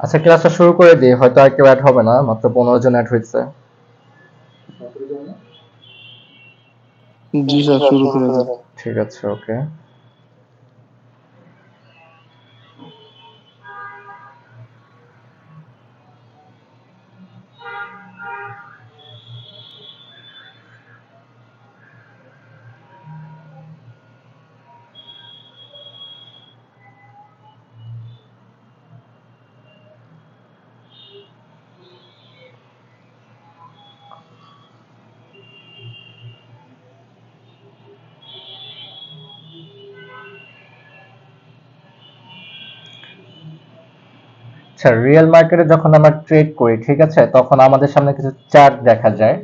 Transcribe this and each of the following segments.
আচ্ছা, ক্লাসটা শুরু করে দিই, হয়তো আর কেউ অ্যাড হবে না, মাত্র 15 জন অ্যাড হয়েছে। জি স্যার, শুরু করে দেন। ঠিক আছে, ওকে। আচ্ছা, রিয়েল মার্কেটে যখন আমরা ট্রেড করি, ঠিক আছে, তখন আমাদের সামনে কিছু চার্ট দেখা যায়,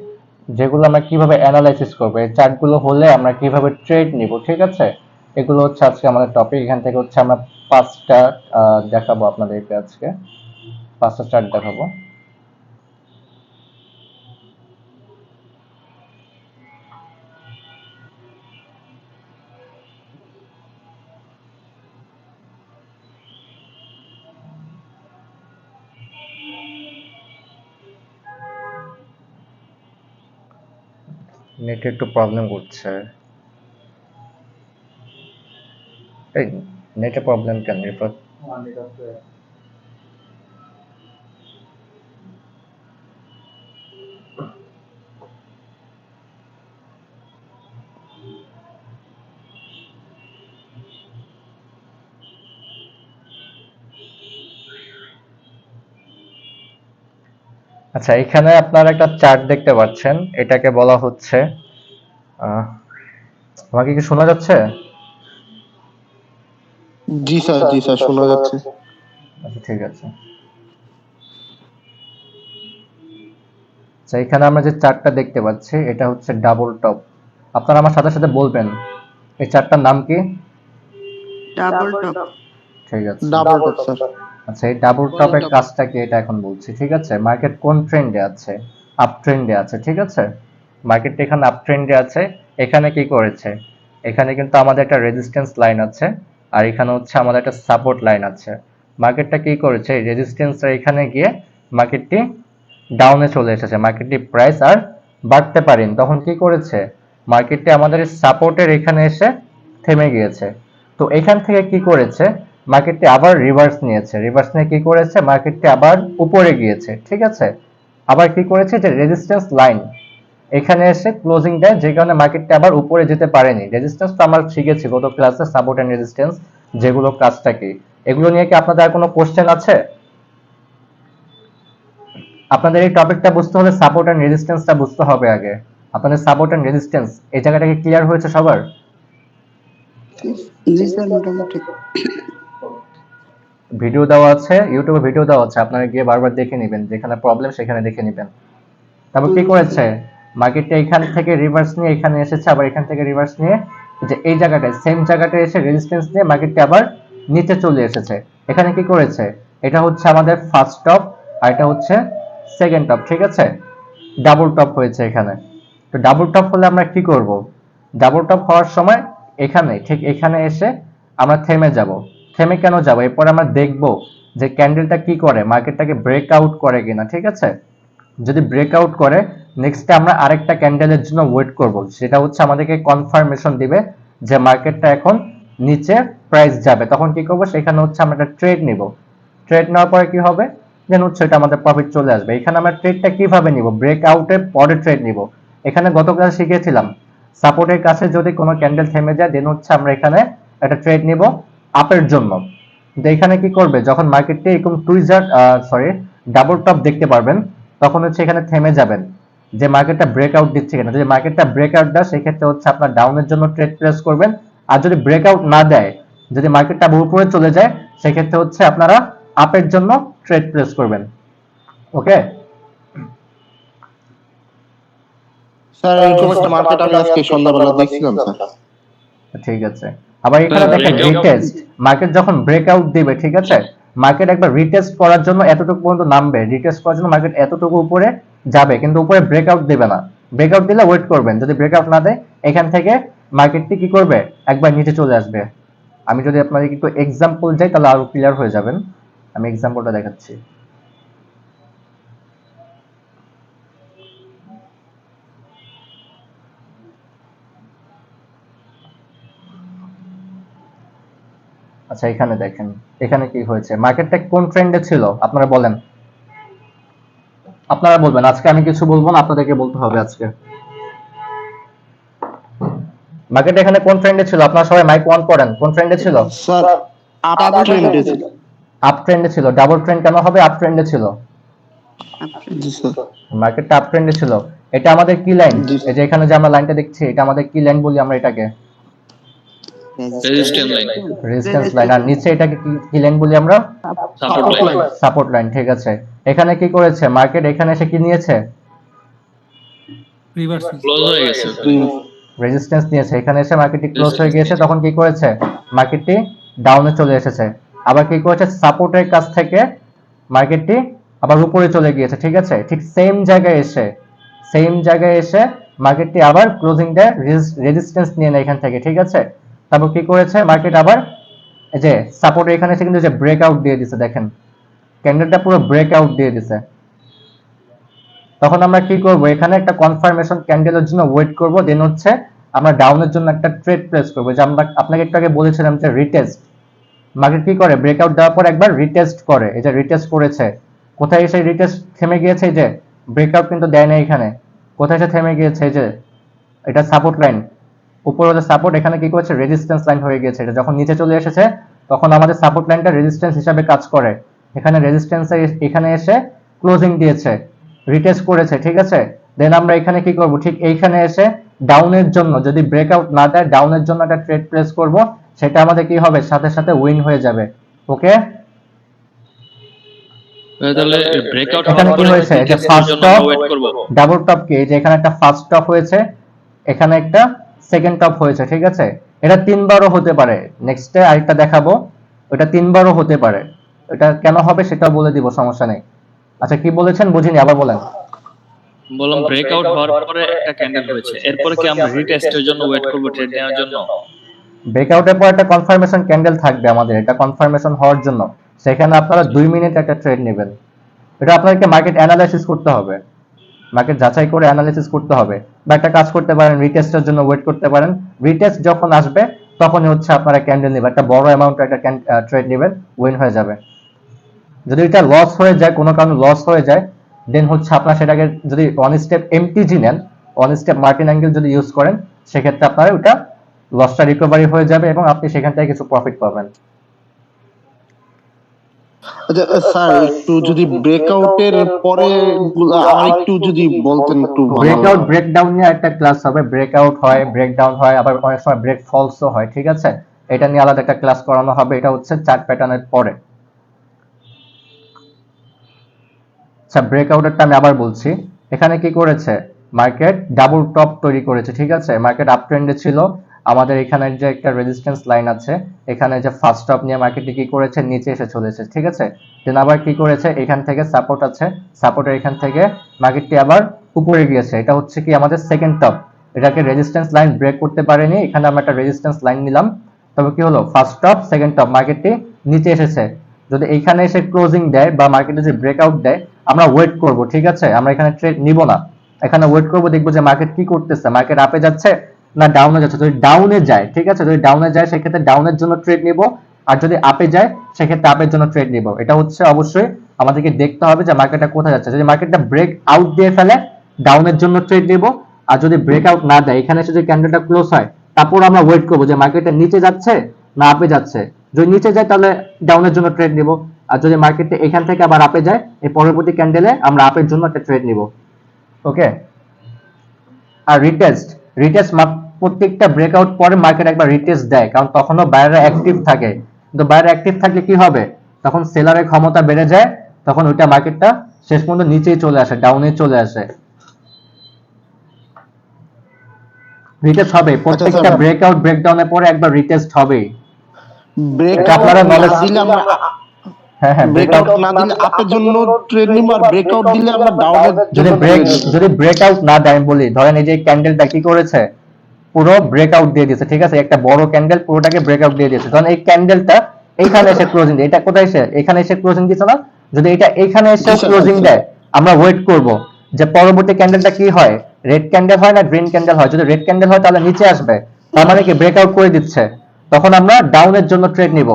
যেগুলো আমরা কিভাবে অ্যানালাইসিস করবো, এই চার্টগুলো হলে আমরা কিভাবে ট্রেড নিব, ঠিক আছে। এগুলো হচ্ছে আজকে আমাদের টপিক। এখান থেকে হচ্ছে আমরা 5টা দেখাবো আপনাদেরকে আজকে, 5টা চার্ট দেখাবো। নেটে একটু প্রবলেম করছে। এই নেটে প্রবলেম কেন রিফাত? আচ্ছা, এখানে আপনারা একটা চার্ট দেখতে পাচ্ছেন, এটাকে বলা হচ্ছে আহ, আমাকে কি শোনা যাচ্ছে? জি স্যার, জি স্যার, শোনা যাচ্ছে। আচ্ছা, ঠিক আছে। আচ্ছা, এখানে আমরা যে চার্টটা দেখতে পাচ্ছি এটা হচ্ছে ডাবল টপ। আপনারা আমার সাথে সাথে বলবেন এই চার্টটার নাম কি? Double top. ঠিক আছে। Double top sir. আচ্ছা, এই ডাবল টপের কাজটা কি এটা এখন বলছি, ঠিক আছে। মার্কেট কোন ট্রেন্ডে আছে? আপ ট্রেন্ডে আছে, ঠিক আছে। মার্কেটটা এখানে আপ ট্রেন্ডে আছে। এখানে কি করেছে? এখানে কিন্তু আমাদের একটা রেজিস্ট্যান্স লাইন আছে, আর এখানে হচ্ছে আমাদের একটা সাপোর্ট লাইন আছে। মার্কেটটা কি করেছে? রেজিস্ট্যান্সটা এখানে গিয়ে মার্কেটটি ডাউনে চলে এসেছে, মার্কেটটি প্রাইস আর বাড়তে পারেন। তখন কি করেছে? মার্কেটটি আমাদের সাপোর্টের এখানে এসে থেমে গিয়েছে। তো এখান থেকে কি করেছে? মার্কেটটি আবার রিভার্স নিয়েছে। রিভার্স নিয়ে কি করেছে? মার্কেটটি আবার উপরে গিয়েছে, ঠিক আছে। আবার কি করেছে? যে রেজিস্ট্যান্স লাইন এখানে এসে ক্লোজিং দেয়, যে কারণে মার্কেটটা আবার উপরে যেতে পারেনি। রেজিস্ট্যান্স তো আমরা শিখেছি গত ক্লাসে, সাপোর্ট এন্ড রেজিস্ট্যান্স যেগুলো, কাজটা কি। এগুলো নিয়ে কি আপনাদের আর কোনো কোশ্চেন আছে? আপনাদের এই টপিকটা বুঝতে হলে সাপোর্ট এন্ড রেজিস্ট্যান্সটা বুঝতে হবে আগে। আপনাদের সাপোর্ট এন্ড রেজিস্ট্যান্স এই জায়গাটা কি ক্লিয়ার হয়েছে সবার? জি স্যার, মোটামুটি। ভিডিও দেওয়া আছে, ইউটিউবে ভিডিও দেওয়া আছে, আপনারা গিয়ে বারবার দেখে নেবেন, যেখানে প্রবলেম সেখানে দেখে নেবেন। তারপর কি করেছে? মার্কেটটা এখান থেকে রিভার্স নিয়ে এখানে এসেছে, আবার এখান থেকে রিভার্স নিয়ে যে এই জায়গাটায়, সেম জায়গাটায় এসে রেজিস্ট্যান্স নিয়ে মার্কেটটা আবার নিচে চলে এসেছে। এখানে কি করেছে? এটা হচ্ছে আমাদের ফার্স্ট টপ, আর এটা হচ্ছে সেকেন্ড টপ, ঠিক আছে। ডাবল টপ হয়েছে এখানে। তো ডাবল টপ হলে আমরা কি করব? ডাবল টপ হওয়ার সময় এখানে, ঠিক এখানে এসে আমরা থেমে যাব। থেমে কেন যাব? এরপর আমরা দেখব যে ক্যান্ডেলটা কি করে, মার্কেটটাকে ব্রেক আউট করে কিনা, ঠিক আছে। যদি ব্রেকআউট করে, নেক্সটে আমরা আরেকটা ক্যান্ডেলের জন্য ওয়েট করব, সেটা হচ্ছে আমাদেরকে কনফার্মেশন দিবে যে মার্কেটটা এখন নিচে প্রাইস যাবে। তখন কি করব? সেখানে হচ্ছে আমরা একটা ট্রেড নিব। ট্রেড নেওয়ার পরে কি হবে? দেন হচ্ছে এটা আমাদের প্রফিট চলে আসবে। এখানে আমরা ট্রেডটা কিভাবে নিব? ব্রেকআউটের পরে ট্রেড নিব। এখানে গত ক্লাসে শিখেছিলাম সাপোর্টের কাছে যদি কোনো ক্যান্ডেল থেমে যায়, দেন হচ্ছে আমরা এখানে একটা ট্রেড নিব আপের জন্য। তো এখানে কি করবে? যখন মার্কেটটি এরকম টুইজার সরি ডাবল টপ দেখতে পারবেন, তখন হচ্ছে এখানে থেমে যাবেন যে মার্কেটটা ব্রেকআউট দিচ্ছে কিনা। যদি মার্কেটটা ব্রেকআউট দেয়, সেক্ষেত্রে হচ্ছে আপনার ডাউনের জন্য ট্রেড প্লেস করবেন। আর যদি ব্রেকআউট না দেয়, যদি মার্কেটটা উপরে চলে যায়, সেক্ষেত্রে হচ্ছে আপনারা আপের জন্য ট্রেড প্লেস করবেন। ওকে, স্যার, এরকম একটা মার্কেট আমি আজকে সন্ধ্যাবেলা দেখছিলাম স্যার। ঠিক আছে। আবার এখানে দেখেন রিটেস্ট, মার্কেট যখন ব্রেকআউট দিবে, ঠিক আছে, মার্কেট একবার রিটেস্ট করার জন্য এতটুকু পর্যন্ত নামবে, রিটেস্ট করার জন্য মার্কেট এতটুকু উপরে যাবে, কিন্তু উপরে ব্রেকআউট দিবে না। ব্রেকআউট দিলে ওয়েট করবেন, যদি ব্রেকআউট না দেয়, এখান থেকে মার্কেটটি কি করবে? একবার নিচে চলে আসবে। আমি যদি আপনাদের একটু এক্সাম্পল যাই, তাহলে আরো ক্লিয়ার হয়ে যাবেন। আমি এক্সাম্পলটা দেখাচ্ছি। আচ্ছা এখানে দেখেন, এখানে কি হয়েছে, মার্কেটটা কোন ট্রেন্ডে ছিল আপনারা বলেন, আপনারা বলবেন, আজকে আমি কিছু বলবো না, আপনাদেরকে বলতে হবে আজকে। মার্কেট এখানে কোন ট্রেন্ডে ছিল, আপনারা সবাই মাইক অন করেন, কোন ট্রেন্ডে ছিল? স্যার আপ ট্রেন্ডে ছিল। আপ ট্রেন্ডে ছিল। ডাবল ট্রেন্ড কেন হবে, আপ ট্রেন্ডে ছিল। জি স্যার। মার্কেটটা আপ ট্রেন্ডে ছিল। এটা আমাদের কি লাইন, জি। এই যে এখানে যে আমরা লাইনটা দেখছি, এটা আমাদের কি লাইন বলি আমরা এটাকে? Resistance line, resistance line. আর নিচে এটাকে কি লাইন বলি আমরা? Support line. সাপোর্ট লাইন, ঠিক আছে। এখানে কি করেছে মার্কেট, এখানে এসে কি নিয়েছে? ক্লোজ হয়ে গেছে। রেজিস্ট্যান্স নিয়েছে, এখানে এসে মার্কেটটি ক্লোজ হয়ে গিয়েছে, তখন কি করেছে মার্কেটটি ডাউনে চলে এসেছে। আবার কি করেছে, সাপোর্টের কাছ থেকে মার্কেটটি আবার উপরে চলে গিয়েছে, ঠিক আছে। ঠিক সেম জায়গায় এসে মার্কেটটি আবার ক্লোজিং দেয়, রেজিস্ট্যান্স নিয়ে নেয় এখান থেকে, ঠিক আছে। তারপর কি করেছে মার্কেট আবার, এই যে সাপোর্ট এখানে এসে কিন্তু যে ব্রেকআউট দিয়ে দিছে, দেখেন ক্যান্ডেলটা পুরো ব্রেকআউট দিয়ে দিছে। তখন আমরা কি করব, এখানে একটা কনফার্মেশন ক্যান্ডেলের জন্য ওয়েট করব, দেন হচ্ছে আমরা ডাউনের জন্য একটা ট্রেড প্লেস করব। যে আমরা আপনাকে একটু আগে বলেছিলাম যে রিটেস্ট, মার্কেট কি করে, ব্রেকআউট দেওয়ার পর একবার রিটেস্ট করে, এই যে রিটেস্ট করেছে, কোথায় এসে রিটেস্ট থেমে গিয়েছে, এই যে ব্রেকআউট কিন্তু দেয় না এখানে, কোথায় এসে থেমে গিয়েছে, এই যে এটা সাপোর্ট লাইন, উপরে হচ্ছে সাপোর্ট, এখানে কি করেছে রেজিস্ট্যান্স লাইন হয়ে গিয়েছে। এটা যখন নিচে চলে এসেছে তখন আমাদের সাপোর্ট লাইনটা রেজিস্ট্যান্স হিসাবে কাজ করে, এখানে রেজিস্ট্যান্স এখানে এসে ক্লোজিং দিয়েছে, রিটেস্ট করেছে, ঠিক আছে। দেন আমরা এখানে কি করব, ঠিক এইখানে এসে ডাউনের জন্য যদি ব্রেকআউট না দেয়, ডাউনের জন্য একটা ট্রেড প্লেস করব, সেটা আমাদের কি হবে, সাথে সাথে উইন হয়ে যাবে। ওকে, তাহলে ব্রেকআউট এখানে হওয়ার কি পরে হয়েছে, এটা রিটেস্টের ফার্স্ট জন্য টপ, ওয়েট করব। ডাবল টপ কি, এই যে এখানে একটা ফার্স্ট টপ হয়েছে, এখানে একটা সেকেন্ড টপ হয়েছে, ঠিক আছে। এটা তিনবারও হতে পারে, নেক্সটে আরেকটা দেখাবো, ওটা তিনবারও হতে পারে। এটা কেন হবে সেটা বলে দিব, সমস্যা নেই। আচ্ছা কি বলেছেন বুঝিনি, আবার বলেন। বললাম ব্রেকআউট হওয়ার পরে একটা ক্যান্ডেল হয়েছে, এরপরে কি আমরা রিটেস্টের জন্য ওয়েট করব ট্রেড নেওয়ার জন্য? ব্রেকআউটের পর একটা কনফার্মেশন ক্যান্ডেল থাকবে আমাদের, এটা কনফার্মেশন হওয়ার জন্য সেখানে আপনারা 2 মিনিট একটা ট্রেড নেবেন। এটা আপনাদেরকে মার্কেট অ্যানালাইসিস করতে হবে, মার্কেট যাচাই করে অ্যানালাইসিস করতে হবে। বা একটা কাজ করতে পারেন, রিটেস্টের জন্য ওয়েট করতে পারেন, রিটেস্ট যখন আসবে তখনই হচ্ছে আপনারা ক্যান্ডেল নেবেন, একটা বড় অ্যামাউন্টের একটা ট্রেড নেবেন, উইন হয়ে যাবে। যদি এটা লস হয়ে যায়, কোনো কারণে লস হয়ে যায়, দেন হচ্ছে আপনারা সেটাকে যদি ওয়ান স্টেপ এমটিজি নেন, ওয়ান স্টেপ মার্টিন অ্যাঙ্গেল যদি ইউজ করেন, সেক্ষেত্রে আপনারা ওটা লসটা রিকভারি হয়ে যাবে এবং আপনি সেখান থেকে কিছু প্রফিট পাবেন। আচ্ছা স্যার, একটু যদি ব্রেকআউটের পরে আর একটু যদি বলতেন একটু ভালো ব্রেকআউট হতো। ব্রেকডাউন নিয়ে একটা ক্লাস হবে, ব্রেকআউট হয়, ব্রেকডাউন হয়, আবার অনেক সময় ব্রেক ফলসও হয়, ঠিক আছে। এটা নিয়ে আলাদা একটা ক্লাস করানো হবে, এটা হচ্ছে চার্ট প্যাটার্নের পরে। আচ্ছা ব্রেকআউটেরটা আমি আবার বলছি, এখানে কি করেছে মার্কেট, ডাবল টপ তৈরি করেছে, ঠিক আছে। মার্কেট আপ ট্রেন্ডে ছিল, আমাদের এখানে যে একটা রেজিস্ট্যান্স লাইন আছে, এখানে যে ফার্স্ট টপ নিয়ে মার্কেটে কি করেছে, নিচে এসে চলেছে, ঠিক আছে। দেন আবার কি করেছে, এখান থেকে সাপোর্ট আছে, সাপোর্টের এখান থেকে মার্কেটটি আবার উপরে গিয়েছে, এটা হচ্ছে কি আমাদের সেকেন্ড টপ। এটাকে রেজিস্ট্যান্স লাইন ব্রেক করতে পারেনি, এখানে আমরা একটা রেজিস্ট্যান্স লাইন নিলাম, তবে কি হলো, ফার্স্ট টপ সেকেন্ড টপ, মার্কেটটি নিচে এসেছে। যদি এইখানে এসে ক্লোজিং দেয় বা মার্কেটে যদি ব্রেকআউট দেয়, আমরা ওয়েট করব, ঠিক আছে। আমরা এখানে ট্রেড নিব না, এখানে ওয়েট করব, দেখবো যে মার্কেট কি করতেছে, মার্কেট আপে যাচ্ছে না ডাউনে যাচ্ছে। যদি ডাউনে যায়, ঠিক আছে, যদি ডাউনে যায় সেক্ষেত্রে ডাউনের জন্য ট্রেড নিব, আর যদি আপে যায় সেক্ষেত্রে আপের জন্য ট্রেড নিব। এটা হচ্ছে অবশ্যই আমাদেরকে দেখতে হবে যে মার্কেটটা কোথায় যাচ্ছে। যদি মার্কেটটা ব্রেক আউট দিয়ে ফেলে, ডাউনের জন্য ট্রেড নিব, আর যদি ব্রেক আউট না দেয়, এখানে এসে যদি ক্যান্ডেলটা ক্লোজ হয়, তারপর আমরা ওয়েট করব যে মার্কেটটা নিচে যাচ্ছে না আপে যাচ্ছে। যদি নিচে যায় তাহলে ডাউনের জন্য ট্রেড নিব, আর যদি মার্কেটটা এখান থেকে আবার আপে যায়, এই পরবর্তী ক্যান্ডেলে আমরা আপের জন্য একটা ট্রেড নিব। ওকে, আর রিটেস্ট, রিটেস্ট প্রত্যেকটা ব্রেকআউট পরে মার্কেট একবার রিটেস্ট দেয়, কারণ তখনও বায়াররা অ্যাক্টিভ থাকে। কিন্তু বায়ার অ্যাক্টিভ থাকলে কি হবে, তখন সেলারের ক্ষমতা বেড়ে যায়, তখন ওইটা মার্কেটটা শেষ পর্যন্ত নিচেই চলে আসে, ডাউনে চলে আসে। রিটেস্ট হবে প্রত্যেকটা ব্রেকআউট ব্রেকডাউনের পরে একবার রিটেস্ট হবেই। ব্রেকআউট আপনারা না knowledge- দিলে আমরা হ্যাঁ হ্যাঁ, ব্রেকআউট না দিলে আপের জন্য ট্রেড নিব, আর ব্রেকআউট দিলে আমরা ডাউনের যদি যদি ব্রেকআউট না দেয়, আমি বলি ধরেন এই যে ক্যান্ডেলটা কি করেছে, পুরো ব্রেকআউট দিয়ে দিয়েছে, ঠিক আছে, একটা বড় ক্যান্ডেল পুরোটাকে ব্রেকআউট দিয়ে দিয়েছে। ধরেন এই ক্যান্ডেলটা এইখানে এসে ক্লোজিং দেয়, এটা কোথায় এসে এখানে এসে ক্লোজিং দিচ্ছে না? যদি এটা এখানে এসে জি স্যার, ক্লোজিং জি স্যার। দেয়, আমরা ওয়েট করব যে পরবর্তী ক্যান্ডেলটা কি হয়, রেড ক্যান্ডেল হয় না গ্রিন ক্যান্ডেল হয়। যদি রেড ক্যান্ডেল হয় তাহলে নিচে আসবে, তার মানে কি ব্রেকআউট করে দিচ্ছে, তখন আমরা ডাউনের জন্য ট্রেড নিব।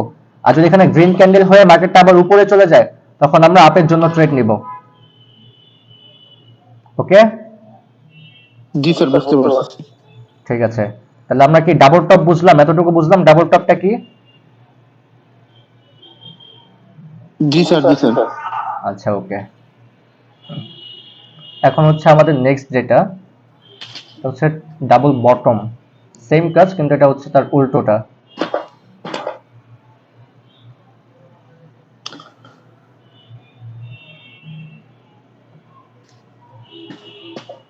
আর যদি এখানে গ্রিন ক্যান্ডেল হয়ে মার্কেটটা আবার উপরে চলে যায়, তখন আমরা আপের জন্য ট্রেড নিব। ওকে, জি স্যার, বুঝতে পারছি। ঠিক আছে। তাহলে আমরা কি ডাবল টপ বুঝলাম, এতটুকু বুঝলাম ডাবল টপটা কি? জি স্যার, জি স্যার। আচ্ছা ওকে, এখন হচ্ছে আমাদের নেক্সট যেটা হচ্ছে ডাবল বটম। সেম কাজ, কিন্তু এটা হচ্ছে তার উল্টোটা।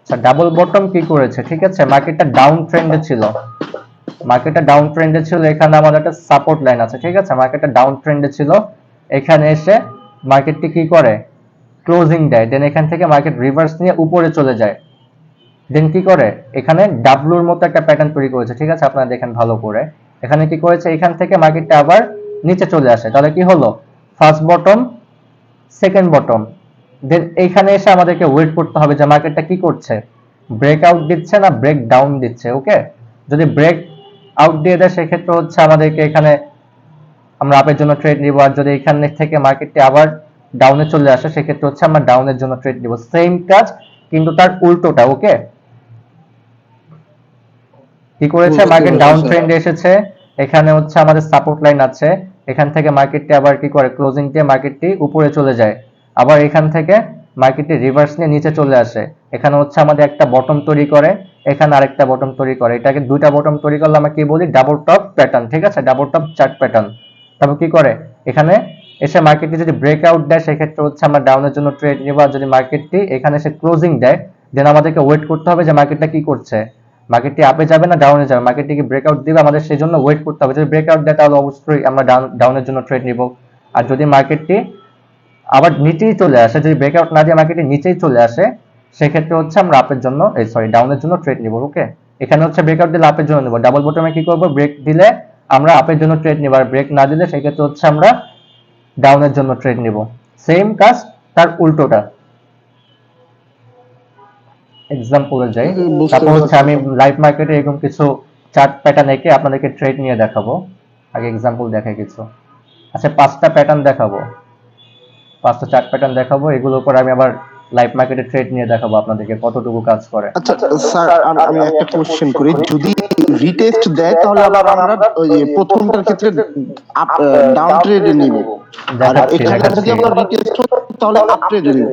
আচ্ছা, ডাবল বটম কি করেছে? ঠিক আছে, মার্কেটটা ডাউন ট্রেন্ডে ছিল, মার্কেটটা ডাউন ট্রেন্ডে ছিল, এখানে আমাদের একটা সাপোর্ট লাইন আছে। ঠিক আছে, মার্কেটটা ডাউন ট্রেন্ডে ছিল, এখানে এসে মার্কেটটি কি করে, ক্লোজিং দেয়, দেন এখান থেকে মার্কেট রিভার্স নিয়ে উপরে চলে যায়। দেন কি করে, এখানে ডাব্লুর মতো একটা প্যাটার্ন তৈরি করেছে। ঠিক আছে, আপনারা দেখেন ভালো করে, এখানে কি করেছে, এখান থেকে মার্কেটটা আবার নিচে চলে আসে। তাহলে কি হলো, ফার্স্ট বটম, সেকেন্ড বটম। দেন এইখানে এসে আমাদেরকে ওয়েট করতে হবে যে মার্কেটটা কি করছে, ব্রেক আউট দিচ্ছে না ব্রেক ডাউন দিচ্ছে। ওকে, যদি ব্রেক আউট দিয়ে দেয় সেক্ষেত্রে হচ্ছে আমাদেরকে এখানে আমরা আপের জন্য ট্রেড নিব, আর যদি এখান থেকে মার্কেটটি আবার ডাউনে চলে আসে সেক্ষেত্রে হচ্ছে আমরা ডাউনের জন্য ট্রেড নিব। সেম কাজ কিন্তু তার উল্টোটা। ওকে, কি করেছে, বুঝতে মার্কেট পারছি ডাউন স্যার। ট্রেন্ডে এসেছে, এখানে হচ্ছে আমাদের সাপোর্ট লাইন আছে, এখান থেকে মার্কেটটি আবার কি করে, ক্লোজিং দিয়ে মার্কেটটি উপরে চলে যায়, আবার এখান থেকে মার্কেটটি রিভার্স নিয়ে নিচে চলে আসে, এখানে হচ্ছে আমাদের একটা বটম তৈরি করে, এখানে আরেকটা বটম তৈরি করে, এটাকে দুইটা বটম তৈরি করলে আমরা কি বলি, ডাবল টপ প্যাটার্ন। ঠিক আছে, ডাবল টপ চার্ট প্যাটার্ন। তারপর কি করে, এখানে এসে মার্কেটটি যদি ব্রেক আউট দেয় সেক্ষেত্রে হচ্ছে আমরা ডাউনের জন্য ট্রেড নিব, আর যদি মার্কেটটি এখানে এসে ক্লোজিং দেয় দেন আমাদেরকে ওয়েট করতে হবে যে মার্কেটটা কি করছে, মার্কেটটি আপে যাবে না ডাউনে যাবে, মার্কেটটি কি ব্রেকআউট দিবে, আমাদের সেই জন্য ওয়েট করতে হবে। যদি ব্রেকআউট দেয় তাহলে অবশ্যই আমরা ডাউনের জন্য ট্রেড নিব। আর যদি মার্কেটটি আবার নিচেই চলে আসে, যদি ব্রেকআউট না দিয়ে মার্কেটটি নিচেই চলে আসে সেক্ষেত্রে হচ্ছে আমরা আপের জন্য ডাউনের জন্য ট্রেড নিব। ওকে, এখানে হচ্ছে ব্রেকআউট দিলে আপের জন্য নিব, ডাবল বটমে কি করব, ব্রেক দিলে আমরা আপের জন্য ট্রেড নিব, আর ব্রেক না দিলে সেক্ষেত্রে হচ্ছে আমরা ডাউনের জন্য ট্রেড নিব। সেম কাজ, তার উল্টোটা। এক্সাম্পলে যাই, বুঝতে তারপর হচ্ছে পারছি। আমি লাইভ মার্কেটে এরকম কিছু চার্ট প্যাটার্ন এঁকে আপনাদেরকে ট্রেড নিয়ে দেখাবো। আগে এক্সাম্পল দেখাই কিছু। আচ্ছা, 5টা প্যাটার্ন দেখাবো, 5টা চার্ট প্যাটার্ন দেখাবো, এগুলোর উপর আমি আবার লাইভ মার্কেটে ট্রেড নিয়ে দেখাবো আপনাদেরকে কতটুকু কাজ করে। আচ্ছা স্যার, আমি একটা কোশ্চেন করি, যদি রিটেস্ট দেয় তাহলে আবার আমরা ওই যে প্রথমটার ক্ষেত্রে আপ ডাউন ট্রেডে নিব, আর দেখাচ্ছি এখানে দেখাচ্ছি যদি আমরা রিটেস্ট হয় তাহলে আপ ট্রেডে নিব।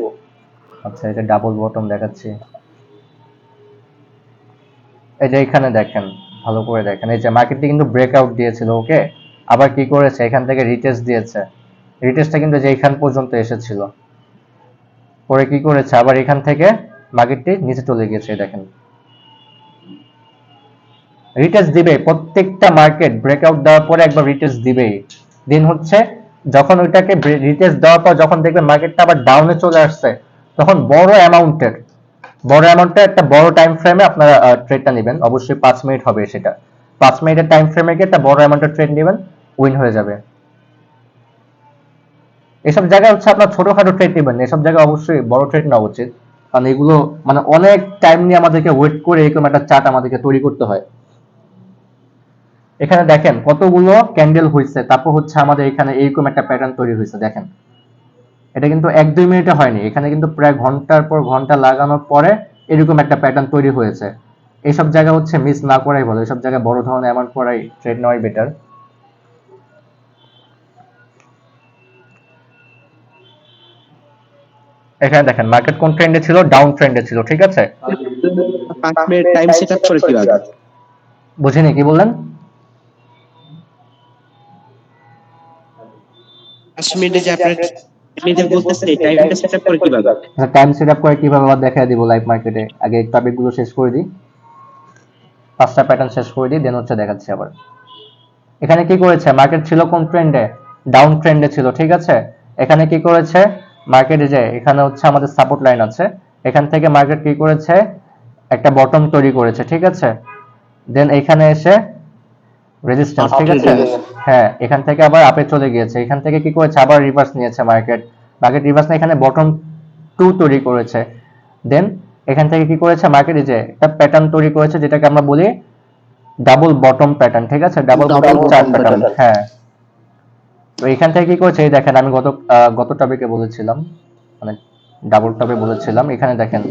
আচ্ছা, এটা ডাবল বটম দেখাচ্ছি। এই যে এখানে দেখেন, ভালো করে দেখেন, এই যে মার্কেটটি কিন্তু ব্রেকআউট দিয়েছিল। ওকে, আবার কি করেছে, এখান থেকে রিটেস্ট দিয়েছে, রিটেস্টটা কিন্তু যে এখান পর্যন্ত এসেছিল, পরে কি করেছে, আবার এখান থেকে মার্কেটটি নিচে চলে গিয়েছে। দেখেন, রিটেস্ট দিবে, প্রত্যেকটা মার্কেট ব্রেকআউট দেওয়ার পরে একবার রিটেস্ট দিবেই। দিন হচ্ছে যখন ওইটাকে রিটেস্ট দেওয়ার পর যখন দেখবেন মার্কেটটা আবার ডাউনে চলে আসছে, তখন বড় অ্যামাউন্টের একটা বড় টাইম ফ্রেমে আপনারা ট্রেডটা নেবেন। অবশ্যই 5 মিনিট হবে সেটা, 5 মিনিটের টাইম ফ্রেমে গিয়ে একটা বড় অ্যামাউন্টের ট্রেড নেবেন, উইন হয়ে যাবে। এসব জায়গায় হচ্ছে আপনার ছোটখাটো ট্রেড নেবেন, এসব জায়গায় অবশ্যই বড় ট্রেড নেওয়া উচিত, কারণ এগুলো মানে অনেক টাইম নিয়ে আমাদেরকে ওয়েট করে এরকম একটা চার্ট আমাদেরকে তৈরি করতে হয়। এখানে দেখেন কতগুলো ক্যান্ডেল হয়েছে, তারপর হচ্ছে আমাদের এখানে এরকম একটা প্যাটার্ন তৈরি হয়েছে। দেখেন, এটা কিন্তু 1-2 মিনিটে হয়নি, এখানে কিন্তু প্রায় ঘন্টার পর ঘন্টা লাগানোর পরে এরকম একটা প্যাটার্ন তৈরি হয়েছে। এইসব জায়গা হচ্ছে মিস না করাই ভালো, এইসব জায়গায় বড় ধরনের অ্যামাউন্ট করাই ট্রেড নেওয়াই বেটার। এখানে দেখেন মার্কেট কোন ট্রেন্ডে ছিল, ডাউন ট্রেন্ডে ছিল। ঠিক আছে, 5 মিনিট টাইম সেট আপ করে কিভাবে? বুঝিনি কি বললেন? 5 মিনিটে যে আপনার মিনিটে বলতেছেন এই টাইমটা সেট আপ করে কিভাবে? আচ্ছা, টাইম সেট আপ করে কিভাবে আবার দেখাই দিব লাইভ মার্কেটে। আগে এই টপিকগুলো শেষ করে দিই, 5টা প্যাটার্ন শেষ করে দিই, দেন হচ্ছে দেখাচ্ছি আবার। এখানে কি করেছে, মার্কেট ছিল কোন ট্রেন্ডে, ডাউন ট্রেন্ডে ছিল। ঠিক আছে, এখানে কি করেছে, মার্কেটে যে এখানে হচ্ছে আমাদের সাপোর্ট লাইন আছে, এখান থেকে মার্কেট কি করেছে, একটা বটম তৈরি করেছে। ঠিক আছে, দেন এখানে এসে রেজিস্ট্যান্স, Up ঠিক আছে? trade হ্যাঁ, এখান থেকে আবার আপে চলে গিয়েছে, এখান থেকে কি করেছে আবার রিভার্স নিয়েছে মার্কেট, রিভার্স নিয়ে এখানে বটম 2 তৈরি করেছে। দেন এখান থেকে কি করেছে মার্কেট, এই যে একটা প্যাটার্ন তৈরি করেছে যেটাকে আমরা বলি ডাবল বটম প্যাটার্ন, ঠিক আছে? Double Double bottom bottom chart pattern, pattern। হ্যাঁ। তো এখান থেকে কি করেছে, এই দেখেন আমি গত টপিকে বলেছিলাম, মানে ডাবল টপে বলেছিলাম, এখানে দেখেন